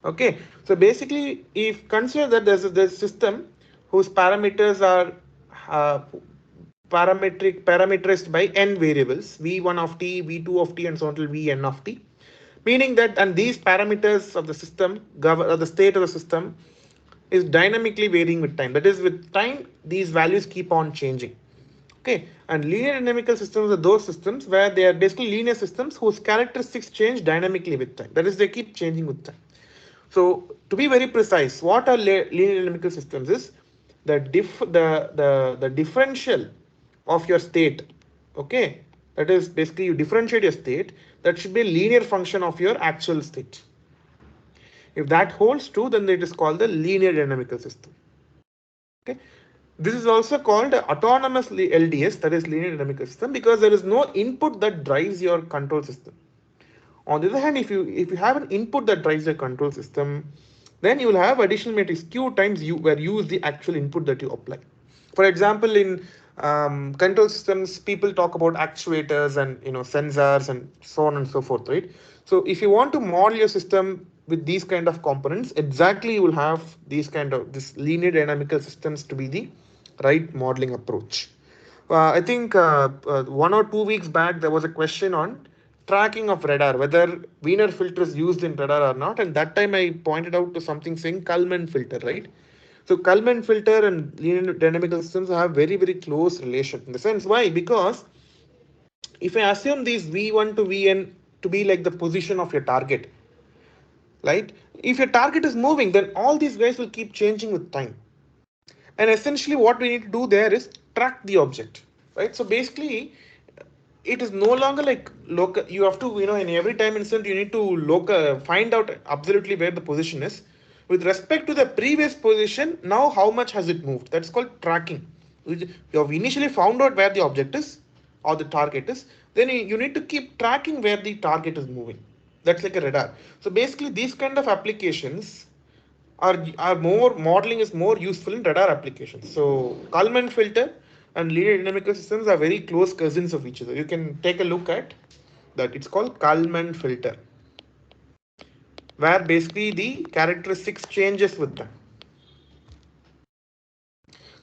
Okay, so basically, if consider that there's a system whose parameters are uh, parameterized by n variables, v1 of t, v2 of t, and so on till vn of t, meaning that and these parameters of the system govern the state of the system is dynamically varying with time. That is, with time, these values keep on changing. Okay, and linear dynamical systems are those systems where they are basically linear systems whose characteristics change dynamically with time. That is, they keep changing with time. So, to be very precise, what are linear dynamical systems is the differential of your state. Okay, that is basically you differentiate your state. That should be a linear function of your actual state. If that holds true, then it is called the linear dynamical system. Okay. This is also called autonomous LDS, that is linear dynamical system, because there is no input that drives your control system. On the other hand, if you have an input that drives the control system, then you will have additional matrix q times u, where u is the actual input that you apply. For example, in control systems, people talk about actuators and sensors and so on and so forth, right? So if you want to model your system with these kind of components, exactly you will have these kind of this linear dynamical systems to be the right modeling approach. I think 1 or 2 weeks back there was a question on tracking of radar, whether Wiener filter is used in radar or not, and that time I pointed out to something saying Kalman filter, right? So Kalman filter and linear dynamical systems have very close relation. In the sense, why? Because if I assume these V1 to Vn to be like the position of your target, right? If your target is moving, then all these guys will keep changing with time. And essentially what we need to do there is track the object, right? So basically it is no longer like local. You have to, in every time instant you need to find out absolutely where the position is with respect to the previous position. Now how much has it moved? That's called tracking. You have initially found out where the object is or the target is, then you need to keep tracking where the target is moving. That's like a radar. So basically these kind of applications are more modeling is more useful in radar applications. So Kalman filter and linear dynamical systems are very close cousins of each other. You can take a look at that. It's called Kalman filter, where basically the characteristics changes with them.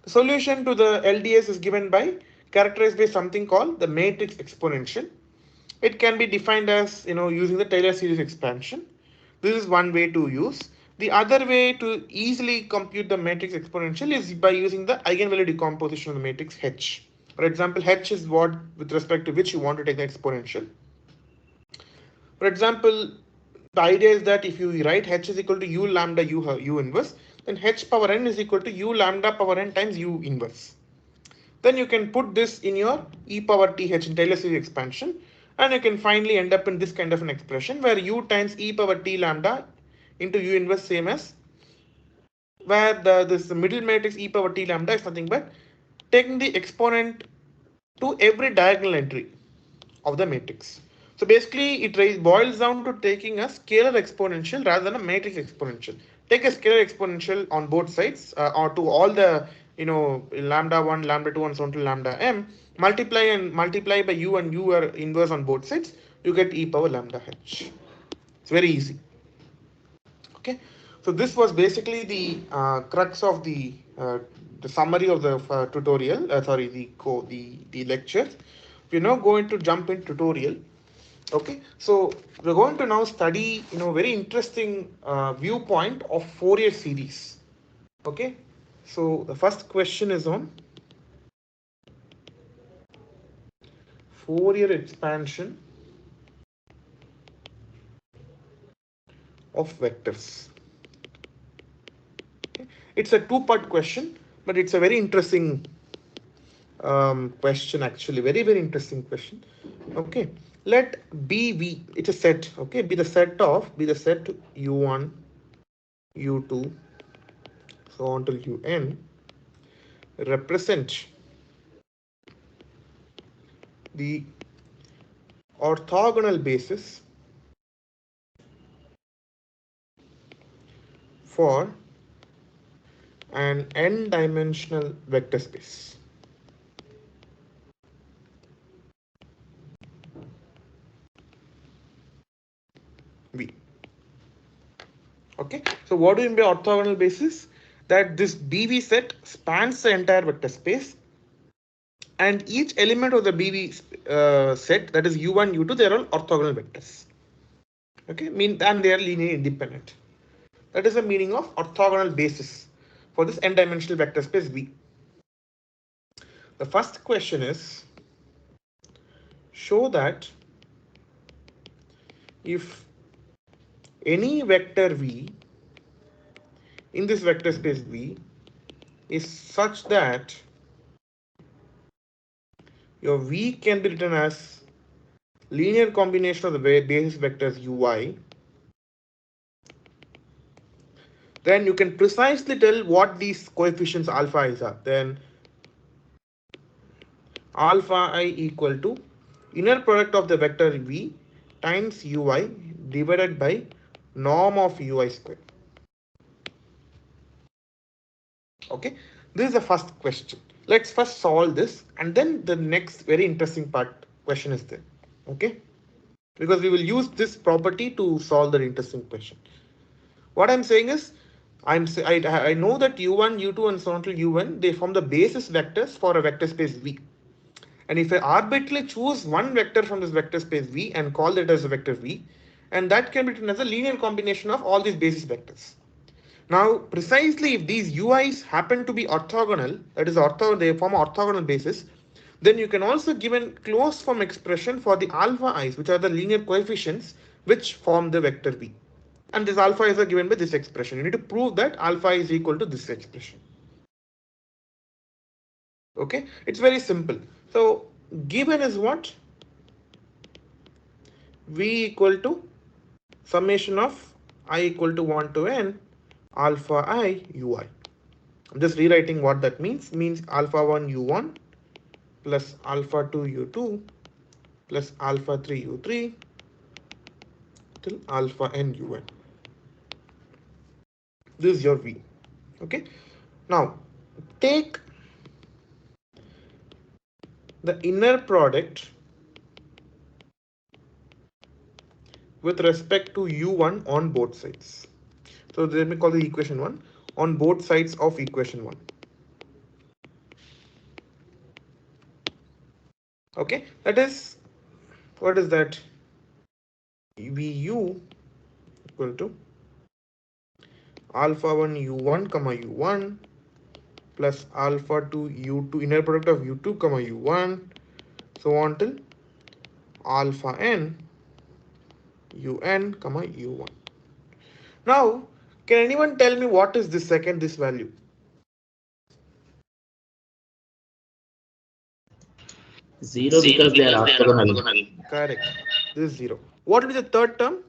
The solution to the LDS is given by characterized by something called the matrix exponential. It can be defined as using the Taylor series expansion. This is one way to use. The other way to easily compute the matrix exponential is by using the eigenvalue decomposition of the matrix H. For example, H is what with respect to which you want to take the exponential. For example, the idea is that if you write H is equal to u lambda u inverse, then H power n is equal to u lambda power n times u inverse. Then you can put this in your e power th in Taylor series expansion, and you can finally end up in this kind of an expression where u times e power t lambda into u inverse same as where this middle matrix e power t lambda is nothing but taking the exponent to every diagonal entry of the matrix. So basically it boils down to taking a scalar exponential rather than a matrix exponential. Take a scalar exponential on both sides or to all the lambda 1, lambda 2 and so on to lambda m, multiply by u and u are inverse on both sides, you get e power lambda h. It's very easy. Okay, so this was basically the crux of the summary of the tutorial. Sorry, the lecture. We're now going to jump in tutorial. Okay, so we're going to now study very interesting viewpoint of Fourier series. Okay, so the first question is on Fourier expansion of vectors. Okay. It's a two-part question, but it's a very interesting question actually. Very interesting question. Okay, let B it's a set. Okay, be the set u1, u2, so on till un represent the orthogonal basis for an n-dimensional vector space. V. Okay, so what do you mean by orthogonal basis? That this BV set spans the entire vector space, and each element of the BV set, that is U1, U2, they are all orthogonal vectors. Okay, and they are linearly independent. That is the meaning of orthogonal basis for this n-dimensional vector space V. The first question is, show that if any vector V in this vector space V is such that your V can be written as linear combination of the basis vectors Ui, then you can precisely tell what these coefficients alpha i's are. Then alpha I equal to inner product of the vector V times Ui divided by norm of Ui square. Okay, this is the first question. Let's first solve this, and then the next very interesting question is there. Okay, because we will use this property to solve the interesting question. What I'm saying is, I know that U1, U2, and so on till UN, they form the basis vectors for a vector space V. And if I arbitrarily choose one vector from this vector space V and call it as a vector V, and that can be written as a linear combination of all these basis vectors. Now, precisely if these UIs happen to be orthogonal, that is they form an orthogonal basis, then you can also give a closed form expression for the alpha i's, which are the linear coefficients which form the vector V. And this alpha is given by this expression. You need to prove that alpha is equal to this expression. Okay, it's very simple. So given is what? V equal to summation of I equal to 1 to n alpha I ui. I'm just rewriting what that means alpha 1 u1 plus alpha 2 u2 plus alpha 3 u3 till alpha n un. This is your V. Okay, now take the inner product with respect to u1 on both sides. So let me call the equation 1 on both sides of equation 1. Okay, that is, what is that? Vu equal to alpha 1 u1 comma u1 plus alpha 2 u2 inner product of u2 comma u1 so on till alpha n un comma u1. Now, can anyone tell me what is this value? Zero because they are orthogonal. Correct. This is 0. What will be the third term?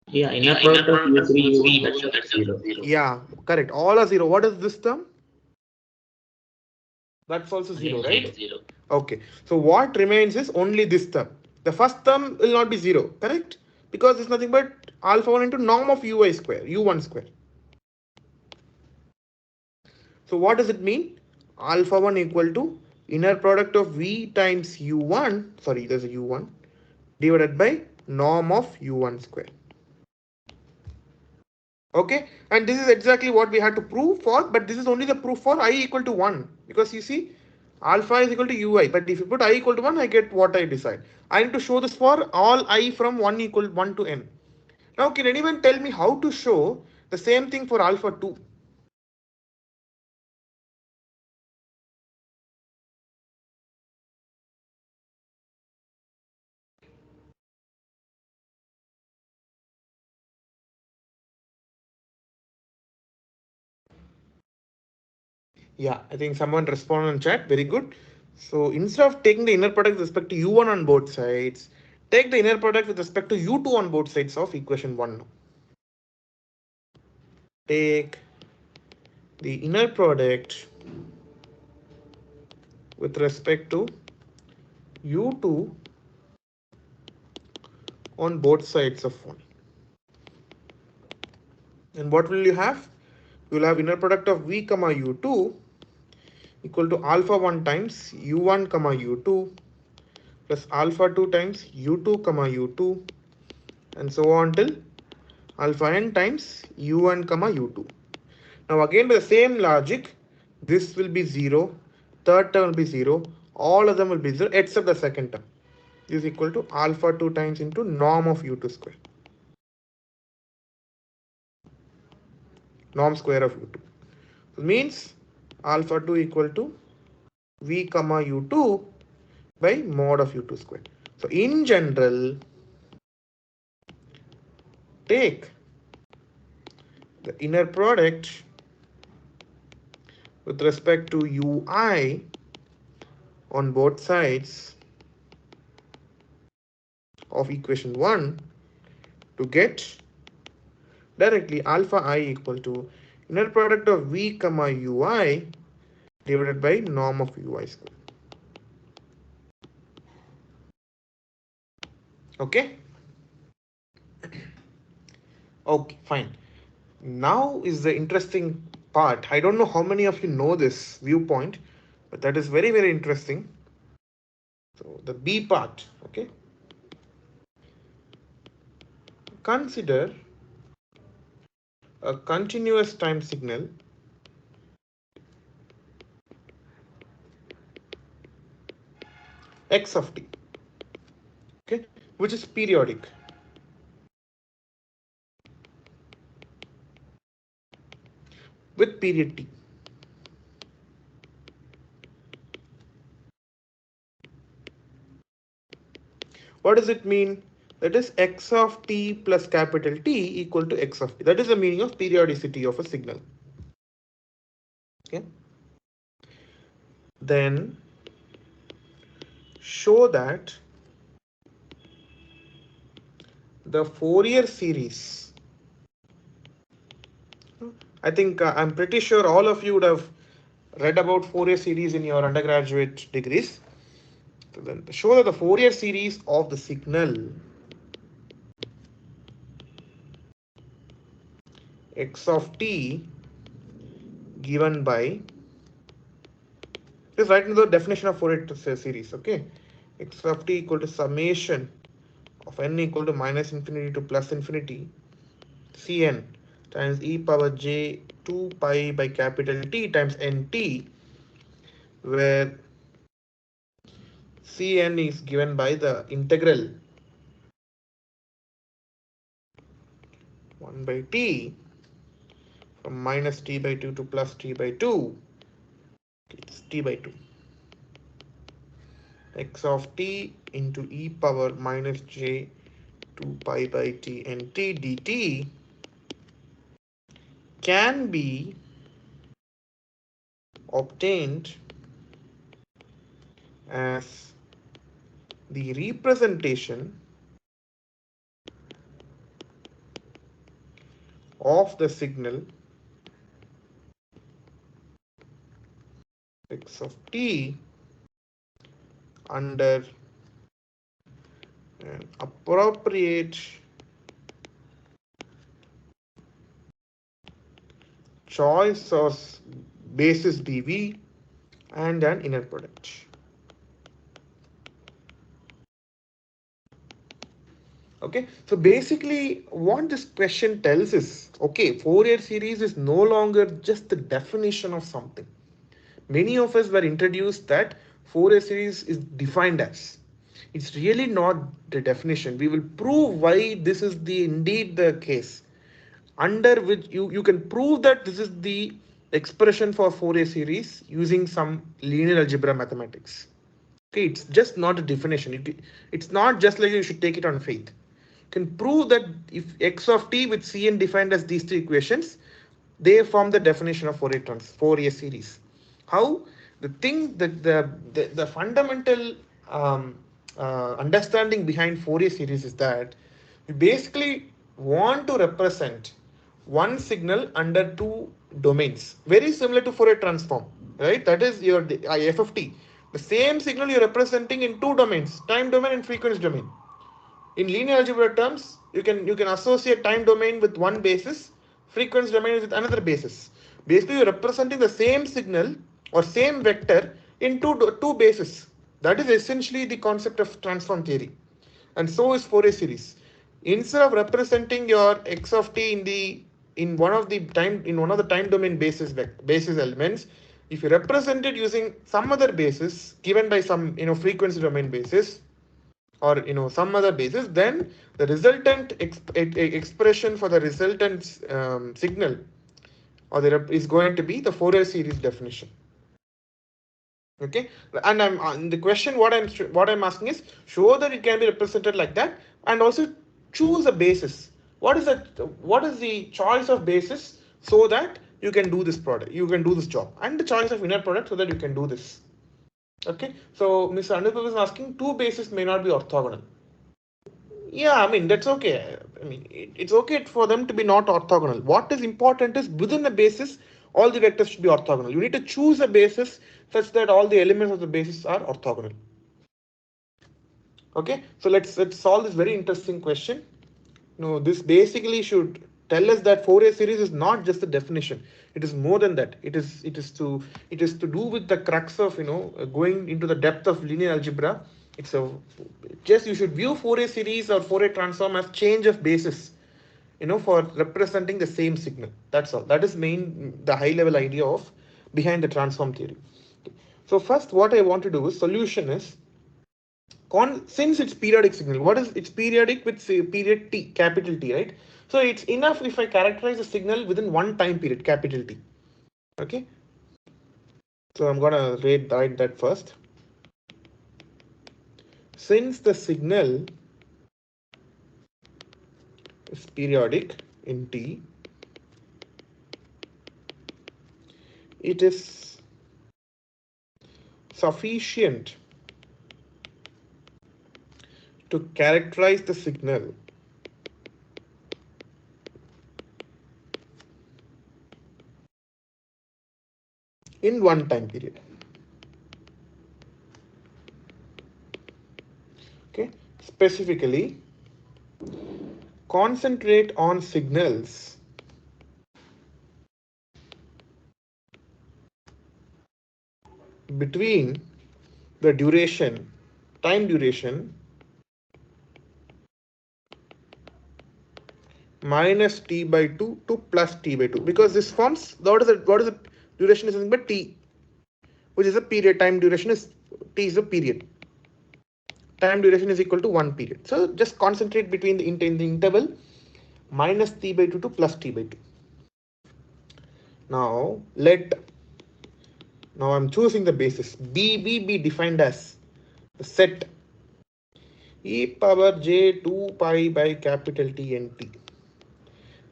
Yeah, inner product of U3, U1, that's 0. Yeah, correct. All are 0. What is this term? That's also 0, Again, right? 0. Okay. So what remains is only this term. The first term will not be 0, correct? Because it's nothing but alpha 1 into norm of ui square, u1 square. So what does it mean? Alpha 1 equal to inner product of v times u1, sorry, there's a u1, divided by norm of u1 square. Okay, and this is exactly what we had to prove for, but this is only the proof for I equal to 1, because you see alpha is equal to ui, but if you put I equal to 1, I get what I decide. I need to show this for all I from 1 to n. Now, can anyone tell me how to show the same thing for alpha 2? Yeah, I think someone responded on chat. Very good. So instead of taking the inner product with respect to u1 on both sides, take the inner product with respect to u2 on both sides of equation 1 now. Take the inner product with respect to u2 on both sides of 1. And what will you have? You will have inner product of v comma u2 equal to alpha 1 times u1 comma u2 plus alpha 2 times u2 comma u2 and so on till alpha n times u1 comma u2. Now again by the same logic, this will be 0, third term will be 0, all of them will be 0 except the second term. This is equal to alpha 2 times into norm of u2 square. Norm square of u2. So means alpha 2 equal to v comma u2 by mod of u2 square. So in general, take the inner product with respect to ui on both sides of equation 1 to get directly alpha I equal to inner product of v comma ui divided by norm of ui square. Okay? Okay, fine. Now is the interesting part. I don't know how many of you know this viewpoint, but that is very, very interesting. So the B part, okay? Consider a continuous time signal x of t, okay, which is periodic. With period t. What does it mean? That is x of t plus capital T equal to x of t. That is the meaning of periodicity of a signal. Okay. Then show that the Fourier series. I think I'm pretty sure all of you would have read about Fourier series in your undergraduate degrees. So then show that the Fourier series of the signal x of t given by, just write in the definition of Fourier series, okay? X of t equal to summation of n equal to minus infinity to plus infinity Cn times e power j 2 pi by capital T times nt, where Cn is given by the integral 1 by t from minus t by 2 to plus t by 2. It's t by 2. X of t into e power minus j 2 pi by t nt dt can be obtained as the representation of the signal x of t under an appropriate choice of basis dv and an inner product. Okay, so basically what this question tells is, okay, Fourier series is no longer just the definition of something. Many of us were introduced that Fourier series is defined as. It's really not the definition. We will prove why this is the indeed the case, under which you can prove that this is the expression for Fourier series using some linear algebra mathematics. Okay, it's just not a definition. It's not just like you should take it on faith. You can prove that if x of t with Cn defined as these three equations, they form the definition of Fourier series. How? The thing that the fundamental understanding behind Fourier series is that you basically want to represent one signal under two domains, very similar to Fourier transform, right? That is your f of t. The same signal you're representing in two domains, time domain and frequency domain. In linear algebra terms, you can associate time domain with one basis, frequency domain is with another basis. Basically, you're representing the same signal or same vector in two bases. That is essentially the concept of transform theory. And so is Fourier series. Instead of representing your x of t in one of the time domain basis elements, if you represent it using some other basis given by some frequency domain basis, or some other basis, then the resultant expression for the resultant signal is going to be the Fourier series definition. Okay, and the question what I'm asking is, show that it can be represented like that, and also choose a basis. What is the choice of basis so that you can do this job, and the choice of inner product so that you can do this. Okay, so Mr. Anupam is asking, two bases may not be orthogonal. Yeah, I mean, that's okay. I mean, it's okay for them to be not orthogonal. What is important is within a basis, all the vectors should be orthogonal. You need to choose a basis such that all the elements of the basis are orthogonal. Okay, so let's solve this very interesting question. This basically should tell us that Fourier series is not just the definition. It is more than that. It is to do with the crux of going into the depth of linear algebra. It's just you should view Fourier series or Fourier transform as change of basis, for representing the same signal. That's all. That is the high level idea of behind the transform theory. So first, what I want to do is solution is, since it's periodic signal, it's periodic with period t, capital T, right? So it's enough if I characterize the signal within one time period, capital T. Okay. So I'm gonna write that first. Since the signal is periodic in T, it is sufficient to characterize the signal in one time period. Okay, specifically concentrate on signals between the time duration minus t by 2 to plus t by 2, because this forms what is the duration is nothing but t, which is a period. Time duration is t is a period. Time duration is equal to 1 period. So just concentrate between in the interval minus t by 2 to plus t by 2. Now I'm choosing the basis. B be defined as the set e power j 2 pi by capital T n t,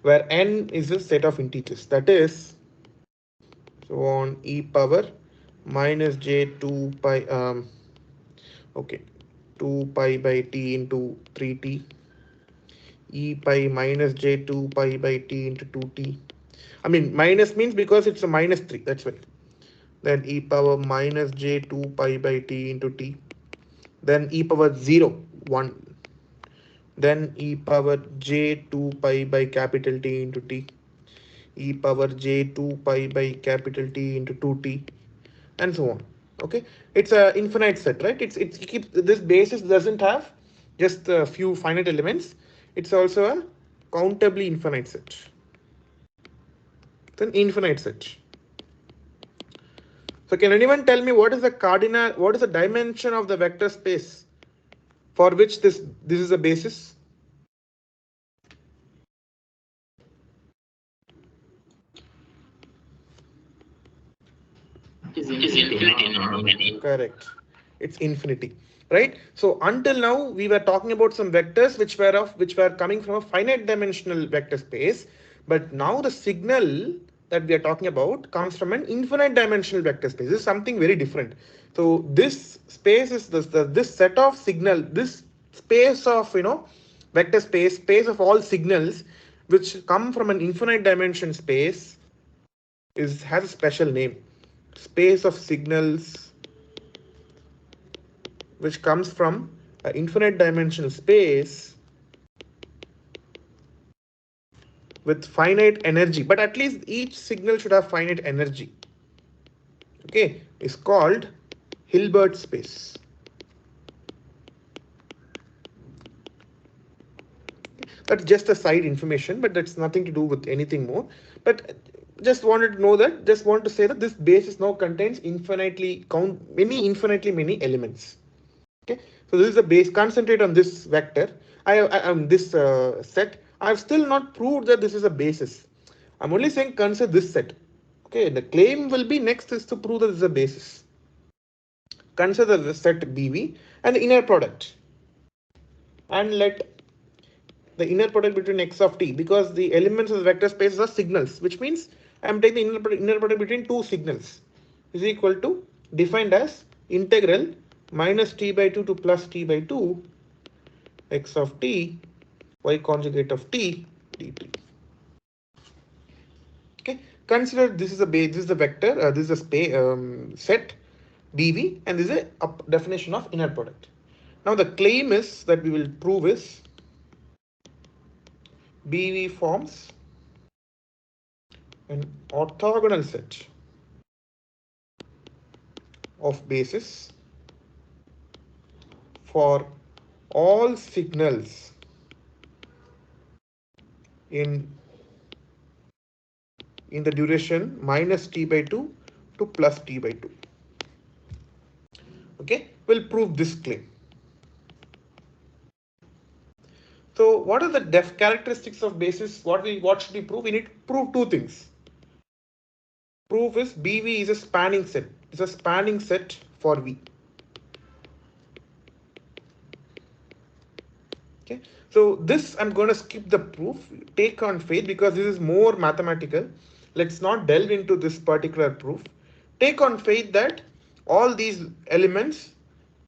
where n is a set of integers, that is, so on e power minus j 2 pi okay, 2 pi by t into 3t, e pi minus j 2 pi by t into 2t. I mean, minus means because it's a minus 3, that's why. Then e power minus j 2 pi by t into t. Then e power 0, 1. Then e power j 2 pi by capital T into t. E power j 2 pi by capital T into 2t, and so on. Okay, it's a infinite set, right? It keeps, this basis doesn't have just a few finite elements. It's also a countably infinite set. It's an infinite set. So can anyone tell me what is the dimension of the vector space for which this is a basis? Is infinity. Correct. It's infinity, right? So until now we were talking about some vectors which were coming from a finite dimensional vector space, but now the signal that we are talking about comes from an infinite dimensional vector space. This is something very different. So this space is this set of signal, this space of vector space of all signals which come from an infinite dimension space has a special name. Space of signals which comes from an infinite dimensional space with finite energy, but at least each signal should have finite energy. Okay, is called Hilbert space. That's just a side information, but that's nothing to do with anything more. But just wanted to know that, just want to say that this basis now contains infinitely many elements. Okay, so this is a base. Concentrate on this vector. This set. I've still not proved that this is a basis. I'm only saying consider this set. Okay, the claim will be next is to prove that this is a basis. Consider the set BV and the inner product, and let the inner product between x of t, because the elements of the vector space are signals, which means I'm taking the inner product between two signals, is equal to defined as integral minus t by 2 to plus t by 2 x of t y conjugate of t dt. Okay, consider this is a base, this is the vector, this is a space set BV, and this is a definition of inner product. Now the claim is that we will prove is BV forms an orthogonal set of basis for all signals in the duration minus t by 2 to plus t by 2. Okay, we'll prove this claim. So what are the characteristics of basis? What should we prove? We need to prove two things. Proof is BV is a spanning set. It's a spanning set for V. Okay, so this I'm going to skip the proof, take on faith, because this is more mathematical. Let's not delve into this particular proof. Take on faith that all these elements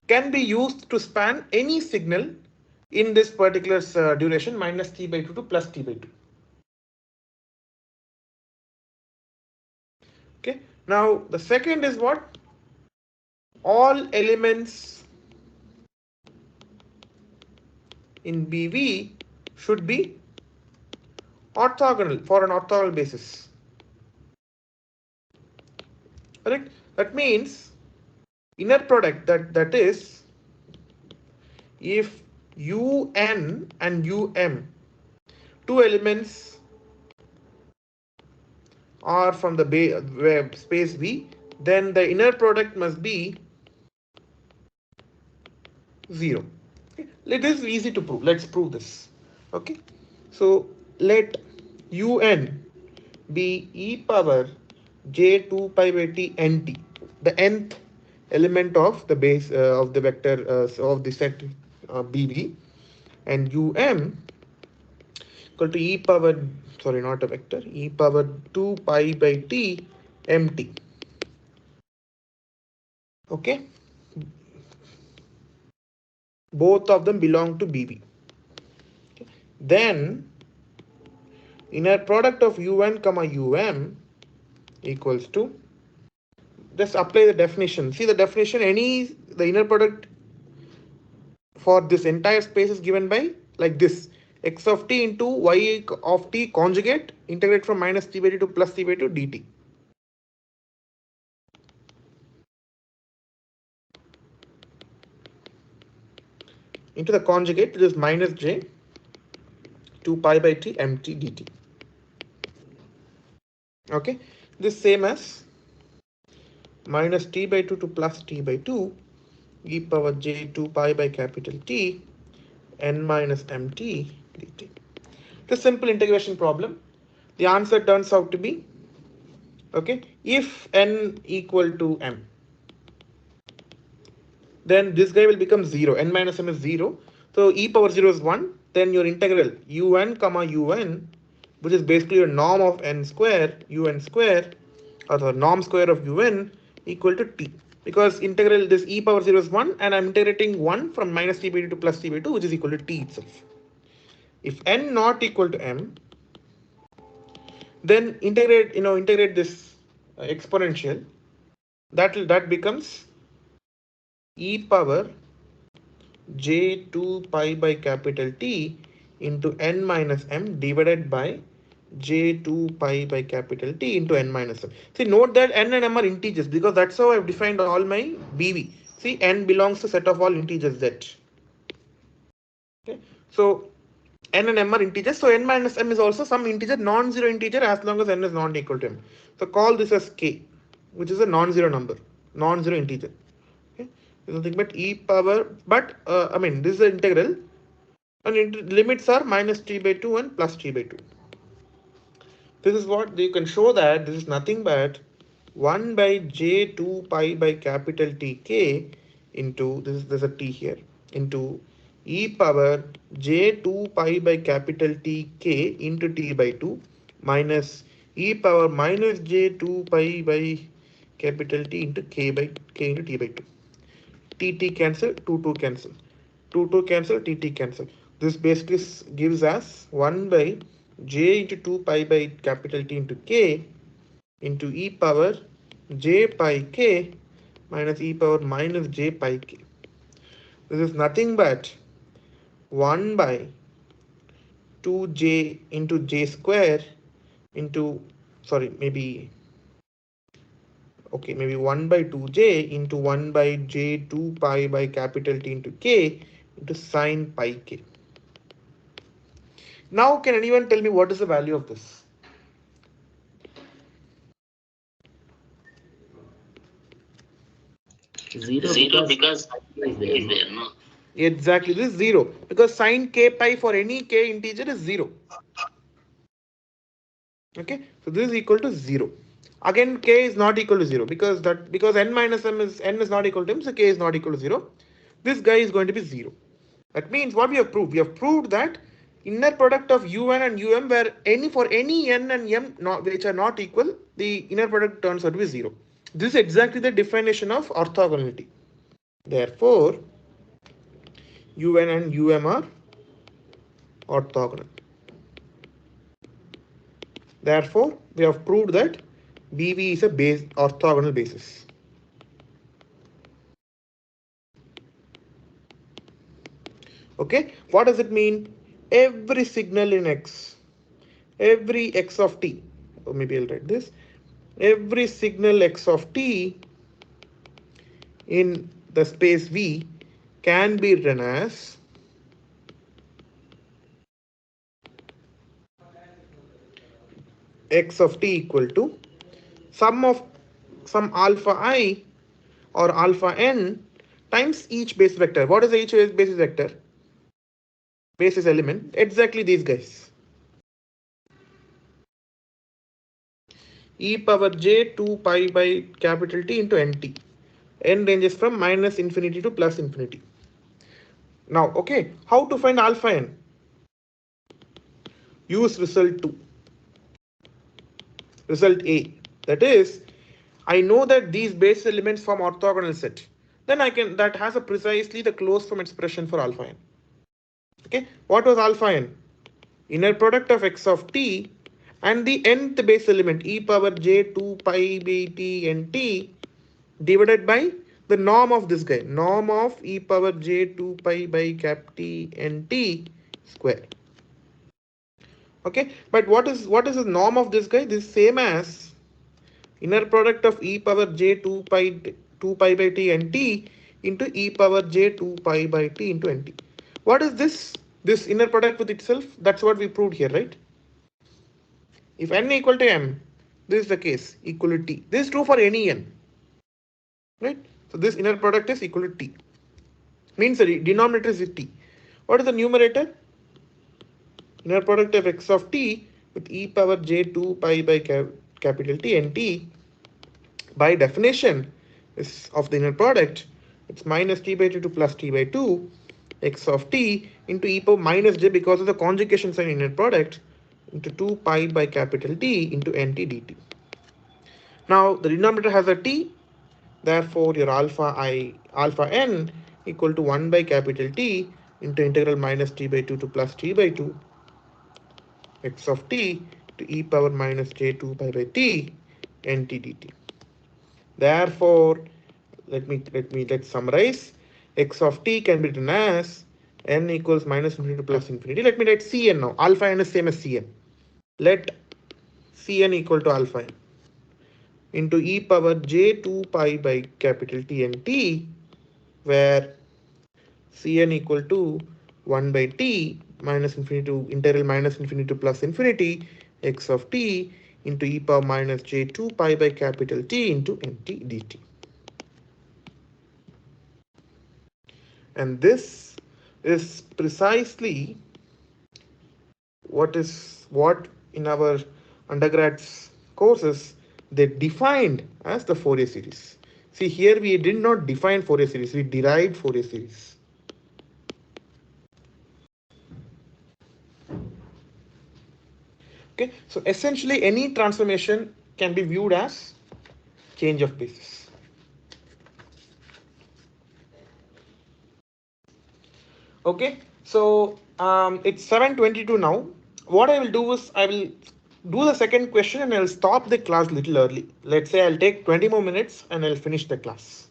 can be used to span any signal in this particular duration minus t by 2 to plus t by 2. Okay, now the second is what? All elements in BV should be orthogonal for an orthogonal basis. Correct? That means inner product, that is, if un and two elements are from the space V, then the inner product must be 0. Okay. It is easy to prove. Let's prove this. Okay, so let un be e power j2 pi by t nt, the nth element of the base of the vector of the set BV, and equal to e power, sorry, not a vector, e power 2 pi by t mt. Okay, both of them belong to BV. Okay. Then inner product of un comma equals to, just apply the definition. See the definition, the inner product for this entire space is given by like this: x of t into y of t conjugate, integrate from minus t by 2 to plus t by 2 dt. Into the conjugate, it is minus j 2 pi by t mt dt. Okay, this same as minus t by 2 to plus t by 2 e power j 2 pi by capital T n minus mt dt. It's a simple integration problem. The answer turns out to be, okay, if n equal to m, then this guy will become 0. N minus m is 0. So e power 0 is 1. Then your integral un comma un, which is basically a norm of n square, un square, or the norm square of un, equal to t. Because integral this e power 0 is 1, and I'm integrating 1 from minus t by 2 to plus t by 2, which is equal to t itself. If n not equal to m, then integrate this exponential. That becomes e power j 2 pi by capital T into n minus m divided by j2 pi by capital T into n minus m. See, note that n and m are integers because that's how I've defined all my BV. See, n belongs to set of all integers z. Okay, so n and m are integers, so n minus m is also some integer, non-zero integer, as long as n is not equal to m. So call this as k, which is a non-zero number, non-zero integer. Okay, nothing but e power, but I mean this is the integral, and limits are minus t by 2 and plus t by 2. This is what you can show that this is nothing but 1 by j2 pi by capital Tk into this, there's a t here, into e power j2 pi by capital Tk into t by 2 minus e power minus j2 pi by capital T into k by k into t by 2. T cancel, 2 cancel, 2 cancel, T cancel. This basically gives us 1 by j into 2 pi by capital T into k into e power j pi k minus e power minus j pi k. This is nothing but 1 by 2j into j square into, sorry, maybe 1 by 2j into 1 by j2 pi by capital T into k into sine pi k. Now, can anyone tell me what is the value of this? Zero because is there, no? Exactly, this is 0 because sine k pi for any k integer is 0. Okay, so this is equal to 0. Again, k is not equal to 0 because n minus m is n is not equal to m, so k is not equal to 0. This guy is going to be 0. That means what we have proved? We have proved that inner product of un and um where for any n and m which are not equal, the inner product turns out to be 0. This is exactly the definition of orthogonality. Therefore, un and um are orthogonal. Therefore, we have proved that BV is a orthogonal basis. Okay, what does it mean? Every signal in x, every x of t, or maybe I'll write this, every signal x of t in the space V can be written as x of t equal to sum of some alpha I or alpha n times each base vector. What is each basis vector? Basis element, exactly these guys. E power j 2 pi by capital T into nt. N ranges from minus infinity to plus infinity. Now, okay, how to find alpha n? Use result 2. Result A. That is, I know that these base elements form orthogonal set. Then that has a precisely the closed form expression for alpha n. Okay, what was alpha n? Inner product of x of t and the nth base element e power j2 pi by t and t divided by the norm of this guy, norm of e power j2 pi by cap t and t square. Okay, but what is the norm of this guy? This is same as inner product of e power j2 pi by t and t into e power j2 pi by t into nt. What is this? This inner product with itself? That's what we proved here, right? If n equal to m, this is the case, equal to t. This is true for any n, right? So this inner product is equal to t. Means the denominator is t. What is the numerator? Inner product of x of t with e power j2 pi by capital T and t, by definition, is of the inner product. It's minus t by 2 to plus t by 2 x of t into e power minus j because of the conjugation sign inner product into 2 pi by capital T into nt dt. Now the denominator has a t, therefore your alpha n equal to 1 by capital T into integral minus t by 2 to plus t by 2 x of t to e power minus j2 pi by t nt dt. Therefore, let's summarize. X of t can be written as n equals minus infinity to plus infinity. Let me write Cn now. Alpha n is same as Cn. Let Cn equal to alpha n into e power j2 pi by capital T and T, where Cn equal to 1 by T minus infinity to integral minus infinity to plus infinity x of t into e power minus j2 pi by capital T into nt dt. And this is precisely what in our undergrads courses they defined as the Fourier series. See, here we did not define Fourier series, we derived Fourier series. Okay, so essentially any transformation can be viewed as change of basis. Okay, so it's 7:22 now. What I will do is I will do the second question and I'll stop the class little early. Let's say I'll take 20 more minutes and I'll finish the class.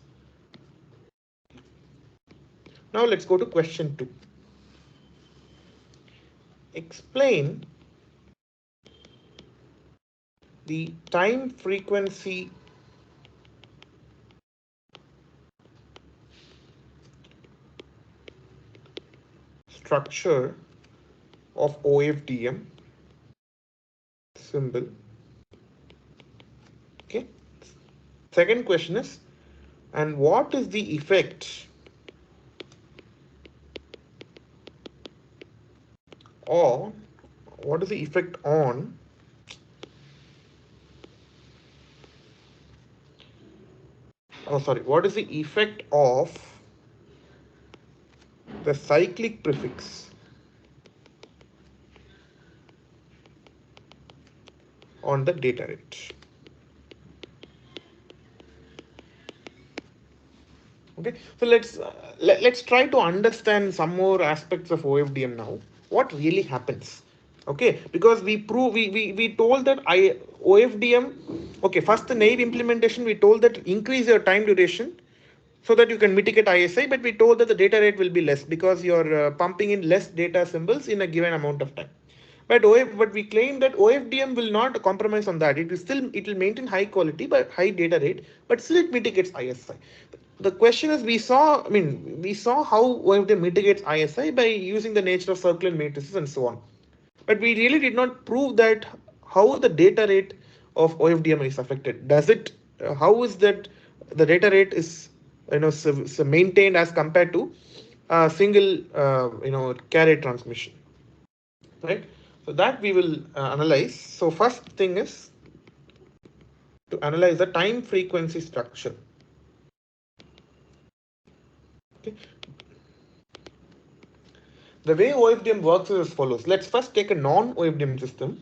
Now let's go to question 2. Explain the time frequency structure of OFDM symbol. Okay. Second question is, and what is the effect or what is the effect on what is the effect of the cyclic prefix on the data rate? Okay, so let's try to understand some more aspects of OFDM now. What really happens? Okay, because we told that OFDM. Okay, first the naive implementation we told that increase your time duration so that you can mitigate ISI, but we told that the data rate will be less because you're pumping in less data symbols in a given amount of time. But we claim that OFDM will not compromise on that. It will maintain high quality but high data rate, but still it mitigates ISI. The question is, we saw how OFDM mitigates ISI by using the nature of circular matrices and so on. But we really did not prove that how the data rate of OFDM is affected. How is that the data rate is so maintained as compared to a single carrier transmission, right? So that we will analyze. So first thing is to analyze the time frequency structure. Okay. The way OFDM works is as follows. Let's first take a non-OFDM system.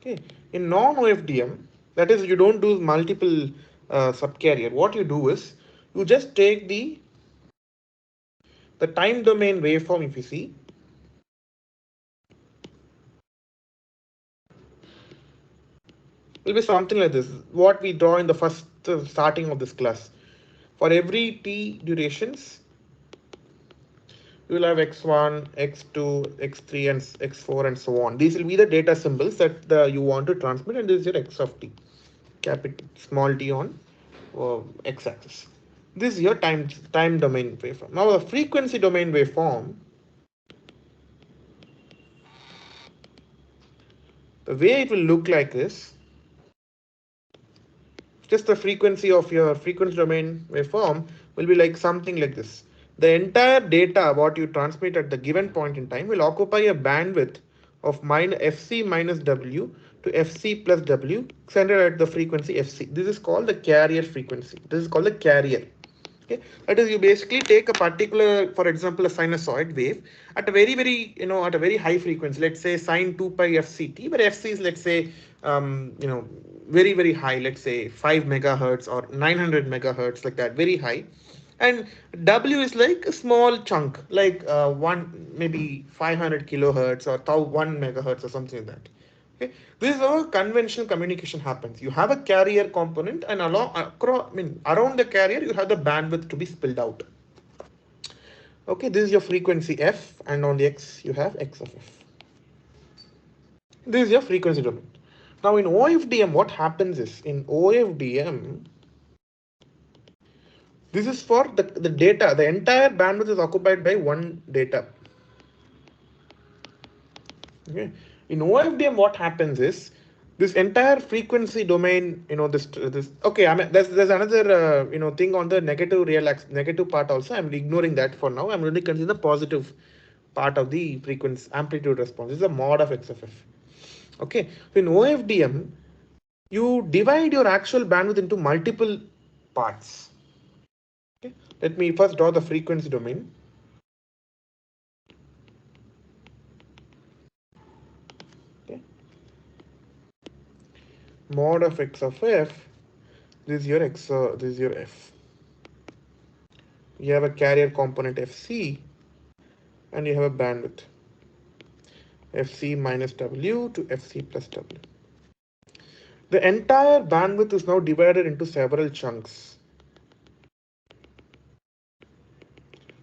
Okay, in non-OFDM, that is, you don't do multiple subcarrier. What you do is you just take the time domain waveform. If you see, will be something like this. What we draw in the first starting of this class. For every t durations, you will have x1, x2, x3, and x4, and so on. These will be the data symbols that you want to transmit, and this is your x of t, capital small t on x-axis. This is your time domain waveform. Now the frequency domain waveform, the way it will look like is just the frequency of your frequency domain waveform will be like something like this. The entire data what you transmit at the given point in time will occupy a bandwidth of fc minus w to fc plus w centered at the frequency fc. This is called the carrier frequency. This is called the carrier. Okay, that is, you basically take a particular, for example, a sinusoid wave at a at a very high frequency. Let's say sine 2 pi fct, but fc is, let's say, very high. Let's say 5 megahertz or 900 megahertz, like that, very high. And w is like a small chunk, like maybe 500 kilohertz or 1 megahertz or something like that. Okay. This is how conventional communication happens. You have a carrier component, and around the carrier, you have the bandwidth to be spilled out. Okay, this is your frequency f, and on the x you have x of f. This is your frequency domain. Now in OFDM, what happens is, in OFDM, this is for the data. The entire bandwidth is occupied by one data. Okay. In OFDM, what happens is, this entire frequency domain, this. Okay, I mean, there's another thing on the negative part also. I'm ignoring that for now. I'm only considering the positive part of the frequency amplitude response. This is a mod of x of f. Okay, so in OFDM, you divide your actual bandwidth into multiple parts. Okay, let me first draw the frequency domain. Okay, mod of x of f. This is your x. This is your f. You have a carrier component fc, and you have a bandwidth fc minus w to fc plus w. The entire bandwidth is now divided into several chunks.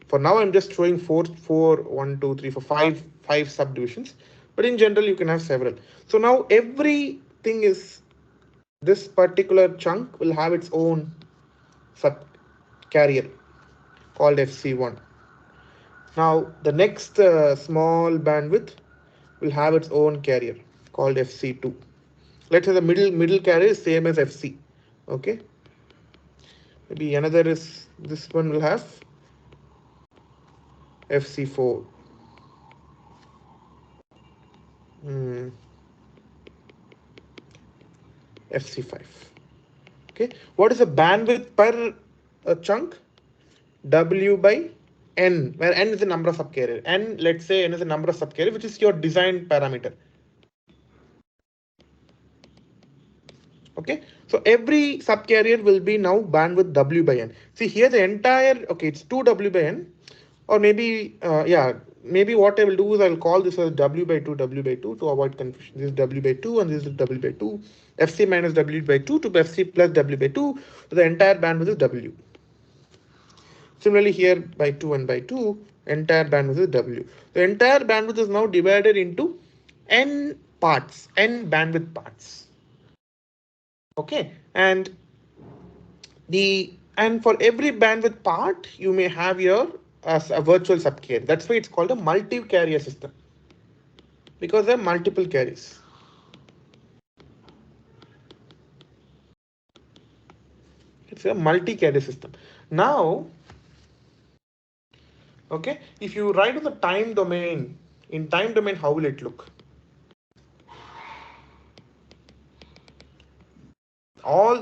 For now, I'm just showing five subdivisions, but in general, you can have several. So now everything is, this particular chunk will have its own sub carrier called FC1. Now the next small bandwidth will have its own carrier called FC2. Let's say the middle carrier is same as FC. Okay. Maybe another is, this one will have FC4. FC5. Okay. What is the bandwidth per chunk? W by n, where n is the number of subcarrier. N, let's say n is the number of subcarrier, which is your design parameter. Okay, so every subcarrier will be now bandwidth W by n. See here the entire, okay, it's 2W by n, or maybe, maybe what I will do is I'll call this as W by 2 to avoid confusion. This is W by 2 and this is W by 2. FC minus W by 2 to FC plus W by 2. So the entire bandwidth is W. Similarly here by 2 and by 2, entire bandwidth is W. The entire bandwidth is now divided into n parts, n bandwidth parts. Okay, and for every bandwidth part, you may have your a virtual subcarrier. That's why it's called a multi-carrier system, because there are multiple carriers. It's a multi-carrier system. Now, okay, if you write on the time domain, in time domain, how will it look?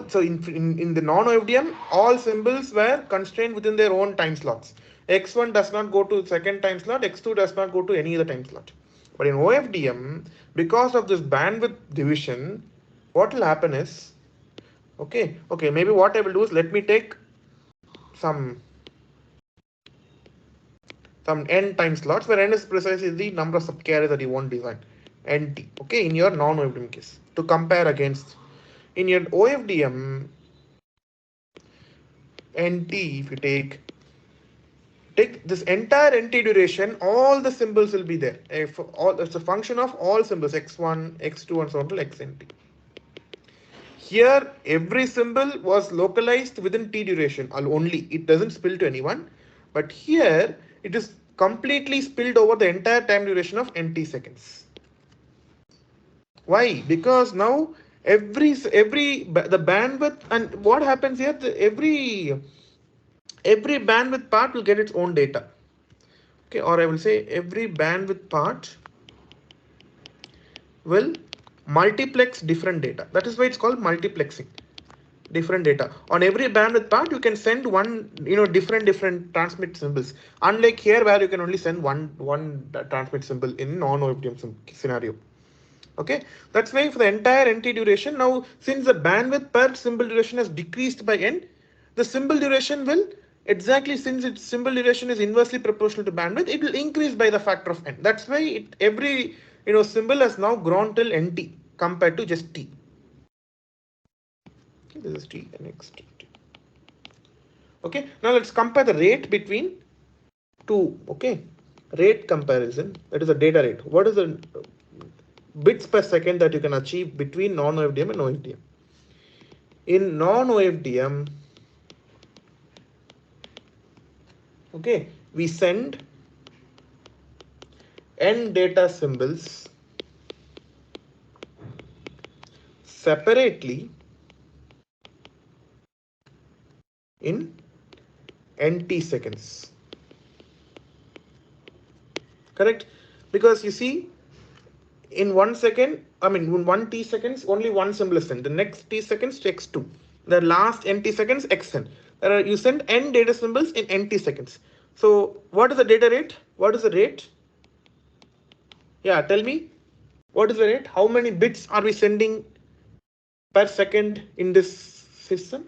So in the non-OFDM, all symbols were constrained within their own time slots. X1 does not go to second time slot, X2 does not go to any other time slot. But in OFDM, because of this bandwidth division, what will happen is, okay, maybe what I will do is, let me take some n time slots, where n is precisely the number of subcarriers that you want to design, nt, okay, in your non-OFDM case, to compare against. In your OFDM, nt, if you take this entire nt duration, all the symbols will be there. If it's a function of all symbols, x1, x2, and so on till xnt. Here, every symbol was localized within t duration only. It doesn't spill to anyone. But here, it is completely spilled over the entire time duration of nt seconds. Why? Because now the bandwidth, and what happens here, every bandwidth part will get its own data. Okay, or I will say every bandwidth part will multiplex different data. That is why it's called multiplexing. Different data. On every bandwidth part, you can send one, different transmit symbols. Unlike here, where you can only send one transmit symbol in non-OFDM scenario. Okay, that's why for the entire nt duration, now since the bandwidth per symbol duration has decreased by n, the symbol duration will exactly, since its symbol duration is inversely proportional to bandwidth, it will increase by the factor of n. That's why every symbol has now grown till nt compared to just t. Okay, this is t and next t. Okay, now let's compare the rate between to, okay, rate comparison, that is a data rate. What is the bits per second that you can achieve between non-OFDM and OFDM? In non-OFDM, okay, we send n data symbols separately in nt seconds. Correct? Because you see, in 1 second, in 1 t seconds, only one symbol is sent. The next t seconds to x2. The last nt seconds xn. You send n data symbols in nt seconds. So what is the data rate? What is the rate? Yeah, tell me. What is the rate? How many bits are we sending per second in this system?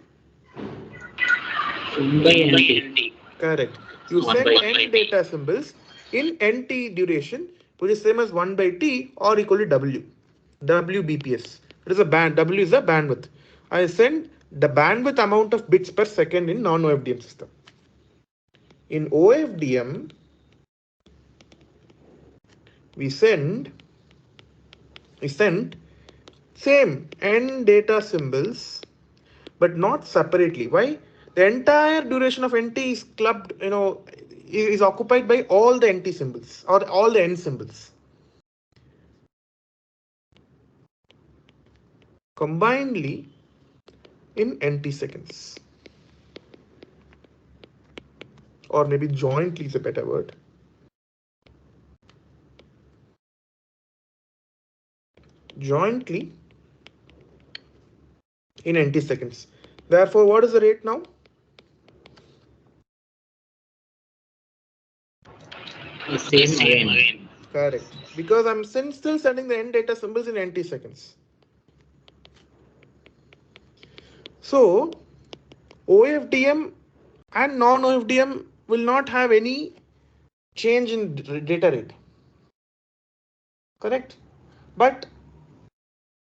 1 by NT. Correct. You So 1 send by n data symbols in nt duration, which is same as 1 by t or equal to w. WBPS. It is a band. W is a bandwidth. I send the bandwidth amount of bits per second in non-OFDM system. In OFDM, we send same n data symbols, but not separately. Why? The entire duration of nt is clubbed, is occupied by all the nt symbols or all the n symbols. Combinedly in nt seconds. Or maybe jointly is a better word. Jointly in nt seconds. Therefore, what is the rate now? same again. Correct. Because I'm still sending the n data symbols in nt seconds. So, OFDM and non-OFDM will not have any change in data rate. Correct? But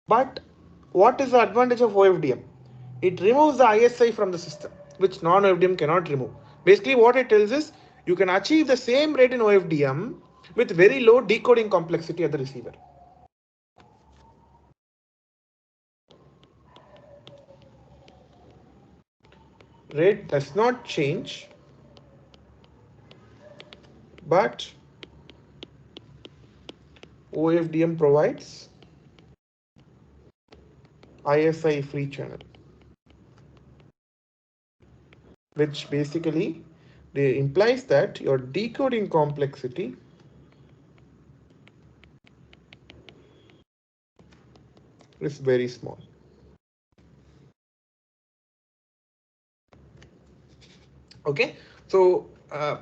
what is the advantage of OFDM? It removes the ISI from the system, which non-OFDM cannot remove. Basically, what it tells is you can achieve the same rate in OFDM with very low decoding complexity at the receiver. Rate does not change, but OFDM provides ISI free channel, which basically implies that your decoding complexity is very small. Okay, so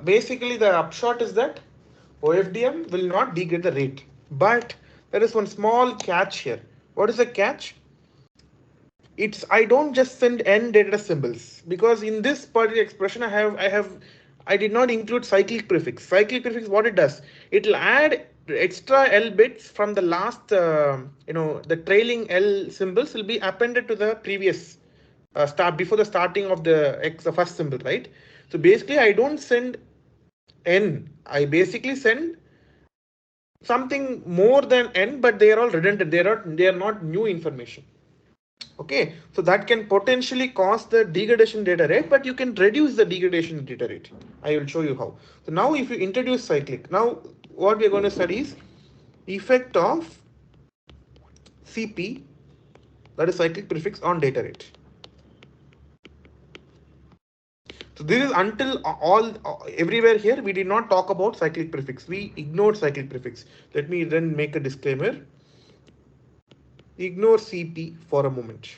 basically the upshot is that OFDM will not degrade the rate, but there is one small catch here. What is the catch? I don't just send n data symbols, because in this particular expression I did not include cyclic prefix. Cyclic prefix, what it does, it will add extra L bits from the last the trailing L symbols will be appended to the previous start before the starting of the first symbol, right? So basically I don't send n, I basically send something more than n, but they are all redundant, they are not new information. Okay, so that can potentially cause the degradation data rate, but you can reduce the degradation data rate. I will show you how. So now if you introduce cyclic, now what we are going to study is effect of CP, that is cyclic prefix, on data rate. So this is until everywhere here we did not talk about cyclic prefix. We ignored cyclic prefix. Let me then make a disclaimer. Ignore CP for a moment.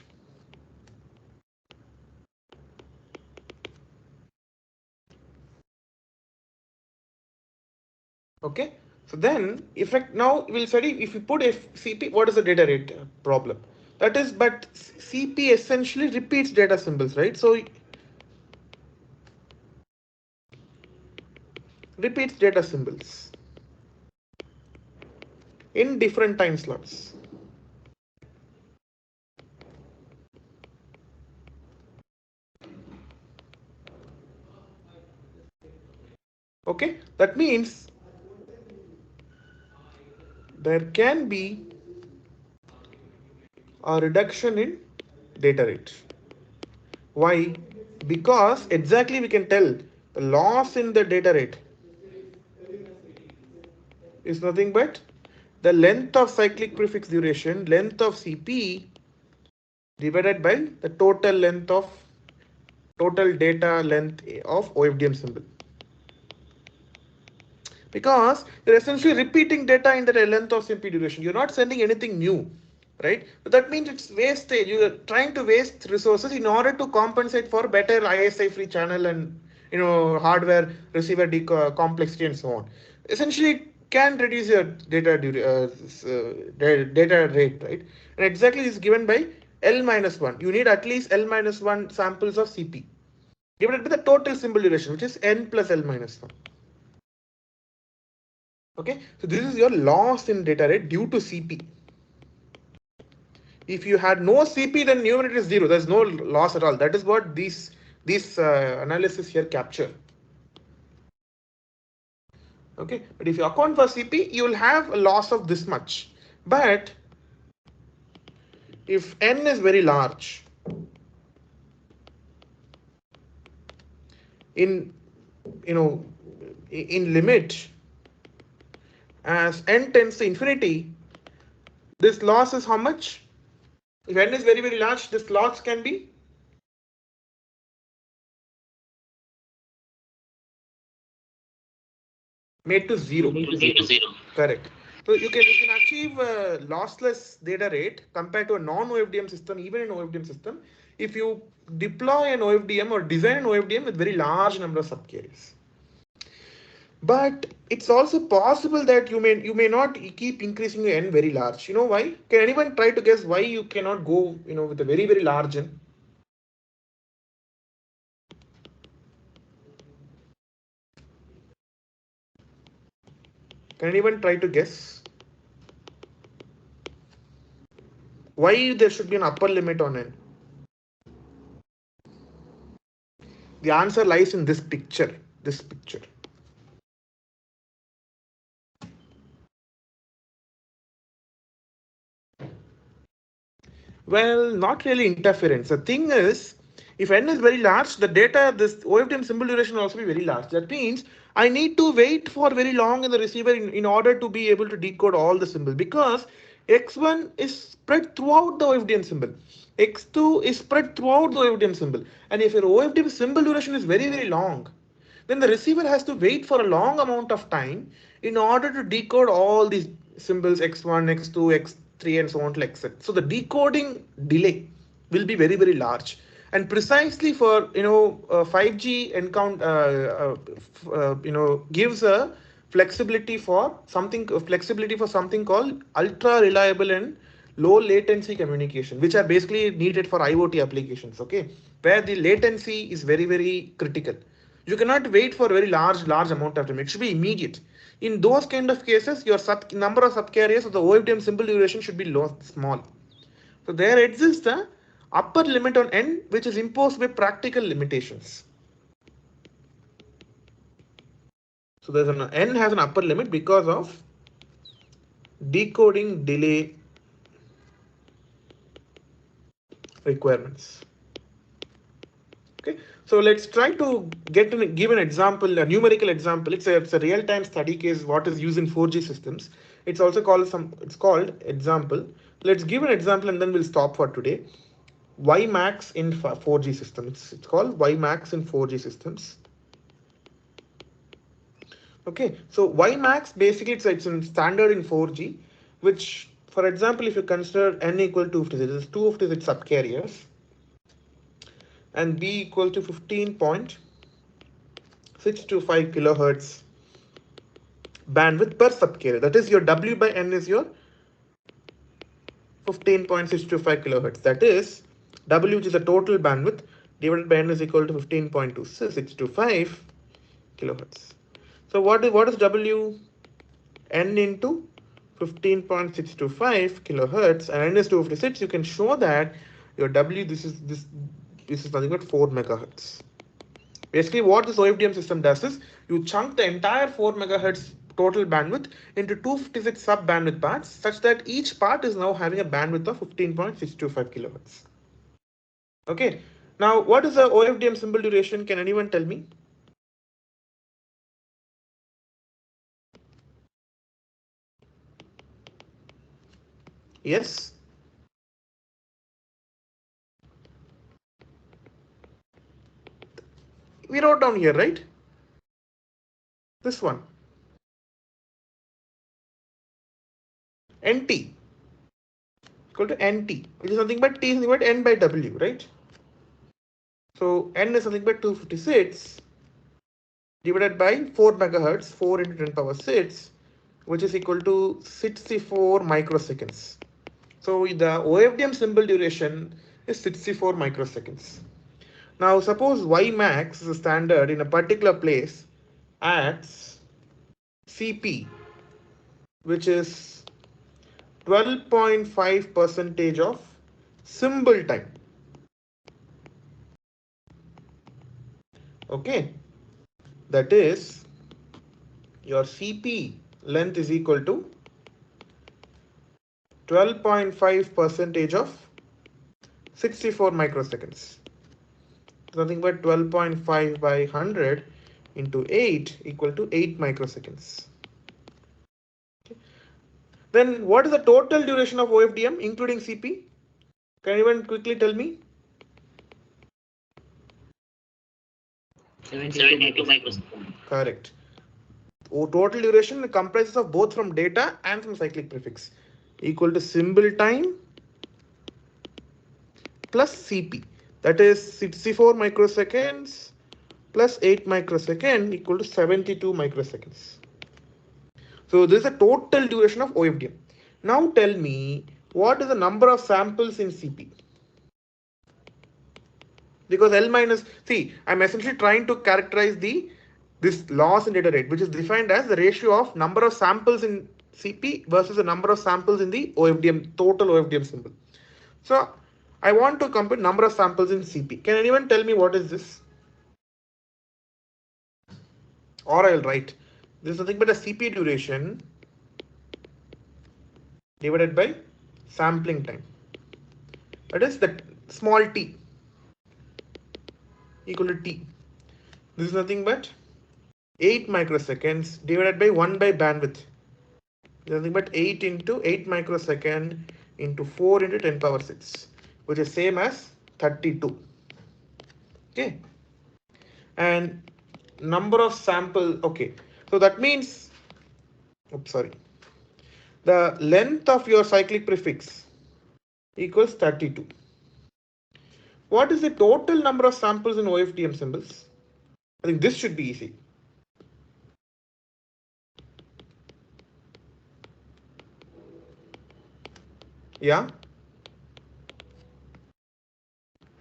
Okay, so then effect, now we'll study if you put CP, what is the data rate problem? That is, but CP essentially repeats data symbols, right? So repeats data symbols in different time slots. Okay, that means there can be a reduction in data rate. Why? Because exactly we can tell the loss in the data rate is nothing but the length of cyclic prefix duration, length of CP divided by the total data length of OFDM symbol. Because you're essentially repeating data in the length of CP duration. You're not sending anything new, right? So that means it's wastage. You're trying to waste resources in order to compensate for better ISI free channel and hardware receiver complexity and so on. Essentially, it can reduce your data rate, right? And exactly is given by L minus 1. You need at least L minus 1 samples of CP divided by the total symbol duration, which is N plus L minus 1. Okay, so this is your loss in data rate due to CP. If you had no CP, then numerator is 0. There's no loss at all. That is what these analysis here capture. Okay, but if you account for CP, you will have a loss of this much. But if N is very large, in in limit, as N tends to infinity, this loss is how much? If N is very large, this loss can be made to 0. Correct. So you can achieve a lossless data rate compared to a non-OFDM system, even in OFDM system, if you deploy an OFDM or design an OFDM with very large number of subcarriers. But it's also possible that you may not keep increasing your N very large. You know why? Can anyone try to guess why you cannot go with a very large N? Can anyone try to guess why there should be an upper limit on N? The answer lies in this picture. This picture. Well, not really interference. The thing is, if N is very large, the data, this OFDM symbol duration will also be very large. That means I need to wait for very long in the receiver in order to be able to decode all the symbols, because X1 is spread throughout the OFDM symbol. X2 is spread throughout the OFDM symbol. And if your OFDM symbol duration is very long, then the receiver has to wait for a long amount of time in order to decode all these symbols X1, X2, X3 and so on to X. So the decoding delay will be very large. And precisely for 5G encounter gives a flexibility for something called ultra reliable and low latency communication, which are basically needed for IoT applications, okay, where the latency is very critical. You cannot wait for a very large amount of time. It should be immediate. In those kind of cases, your number of subcarriers of the OFDM symbol duration should be small. So there exists a upper limit on N, which is imposed by practical limitations. So there's an N has an upper limit because of decoding delay requirements. Okay, so let's try to give an example, a numerical example. It's a real-time study case. What is used in 4G systems? It's also called It's called example. Let's give an example and then we'll stop for today. Y max in 4G systems. It's called Y max in 4G systems. Okay, so Y max basically it's a standard in 4G, which, for example, if you consider N equal to 256, this is 256 subcarriers, and B equal to 15.625 kilohertz bandwidth per subcarrier. That is your W by N is your 15.625 kilohertz. That is W, which is the total bandwidth, divided by N is equal to 15.2625 kilohertz. So what is W? N into 15.625 kilohertz, and N is 256. You can show that your W, this is nothing but 4 megahertz. Basically, what this OFDM system does is you chunk the entire 4 megahertz total bandwidth into 256 sub bandwidth parts, such that each part is now having a bandwidth of 15.625 kilohertz. Okay. Now, what is the OFDM symbol duration? Can anyone tell me? Yes. We wrote down here, right? This one. NT equal to NT, which is nothing but T is nothing but N by W, right? So N is nothing but 256 divided by 4 megahertz, 4 into 10 power 6, which is equal to 64 microseconds. So the OFDM symbol duration is 64 microseconds. Now suppose Y max is a standard in a particular place at CP, which is 12.5 percentage of symbol time. Okay, that is your CP length is equal to 12.5 percentage of 64 microseconds. Nothing but 12.5 by 100 into 8 equal to 8 microseconds. Okay. Then what is the total duration of OFDM including CP? Can anyone quickly tell me? 72 microseconds. Correct. Total duration comprises of both from data and from cyclic prefix, equal to symbol time plus CP. That is 64 microseconds plus 8 microsecond equal to 72 microseconds. So this is the total duration of OFDM. Now tell me, what is the number of samples in CP? Because L minus, see, I'm essentially trying to characterize this loss in data rate, which is defined as the ratio of number of samples in CP versus the number of samples in the OFDM, total OFDM symbol. So I want to compute number of samples in CP. Can anyone tell me what is this? Or I'll write, this is nothing but a CP duration divided by sampling time. That is the small t equal to t. This is nothing but 8 microseconds divided by 1 by bandwidth. Nothing but 8 into 8 microsecond into 4 into 10 power 6, which is same as 32. Okay. And number of sample, okay. So that means, oops, sorry. The length of your cyclic prefix equals 32. What is the total number of samples in OFDM symbols? I think this should be easy. Yeah.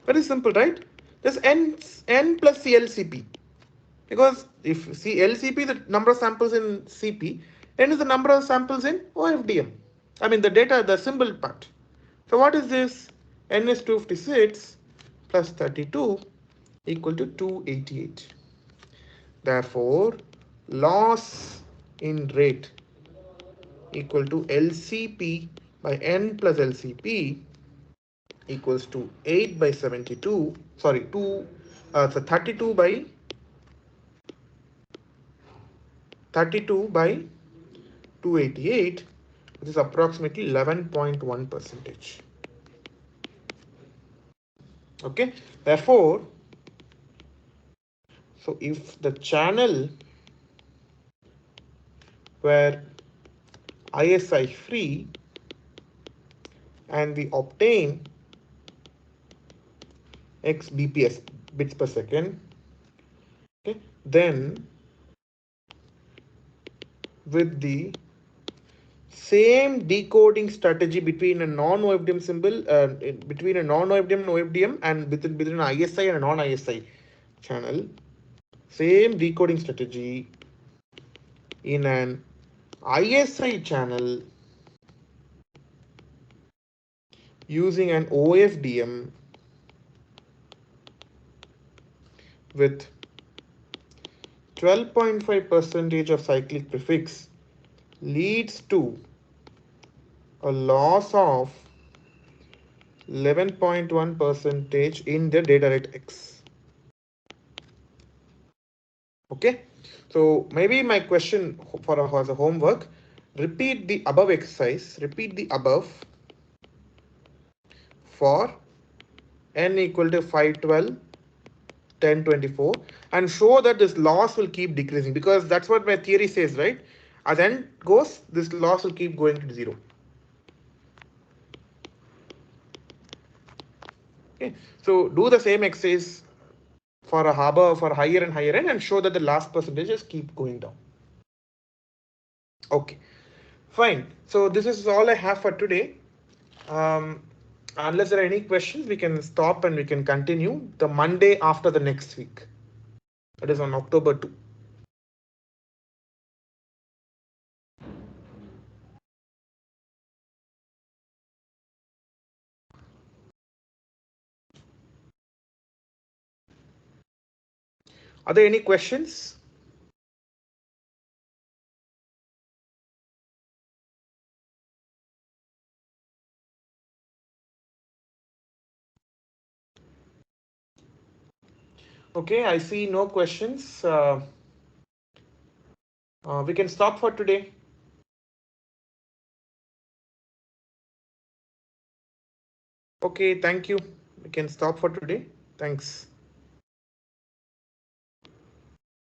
Very simple, right? Just n plus CLCP. Because if see LCP, the number of samples in CP, n is the number of samples in OFDM. I mean the data, the symbol part. So what is this? N is 256 plus 32 equal to 288. Therefore, loss in rate equal to LCP by n plus LCP equals to 8 by 72, sorry, 32 by 288, which is approximately 11.1 percentage. Okay, therefore, so if the channel were ISI free and we obtain x bps, bits per second, okay, then with the same decoding strategy between a non-OFDM symbol, between a non-OFDM and OFDM, and between an ISI and a non-ISI channel, same decoding strategy in an ISI channel using an OFDM with 12.5% of cyclic prefix leads to a loss of 11.1% in the data rate X. Okay, so maybe my question as a homework, repeat the above exercise, repeat the above for n equal to 512, 1024, and show that this loss will keep decreasing, because that's what my theory says, right? As n goes, this loss will keep going to 0. Okay, so do the same exercise for a harbor for higher and higher n and show that the last percentages keep going down. Okay, fine. So this is all I have for today. Unless there are any questions, we can stop and we can continue the Monday after the next week. That is on October 2. Are there any questions? Okay, I see no questions. We can stop for today. Okay, thank you. We can stop for today. Thanks.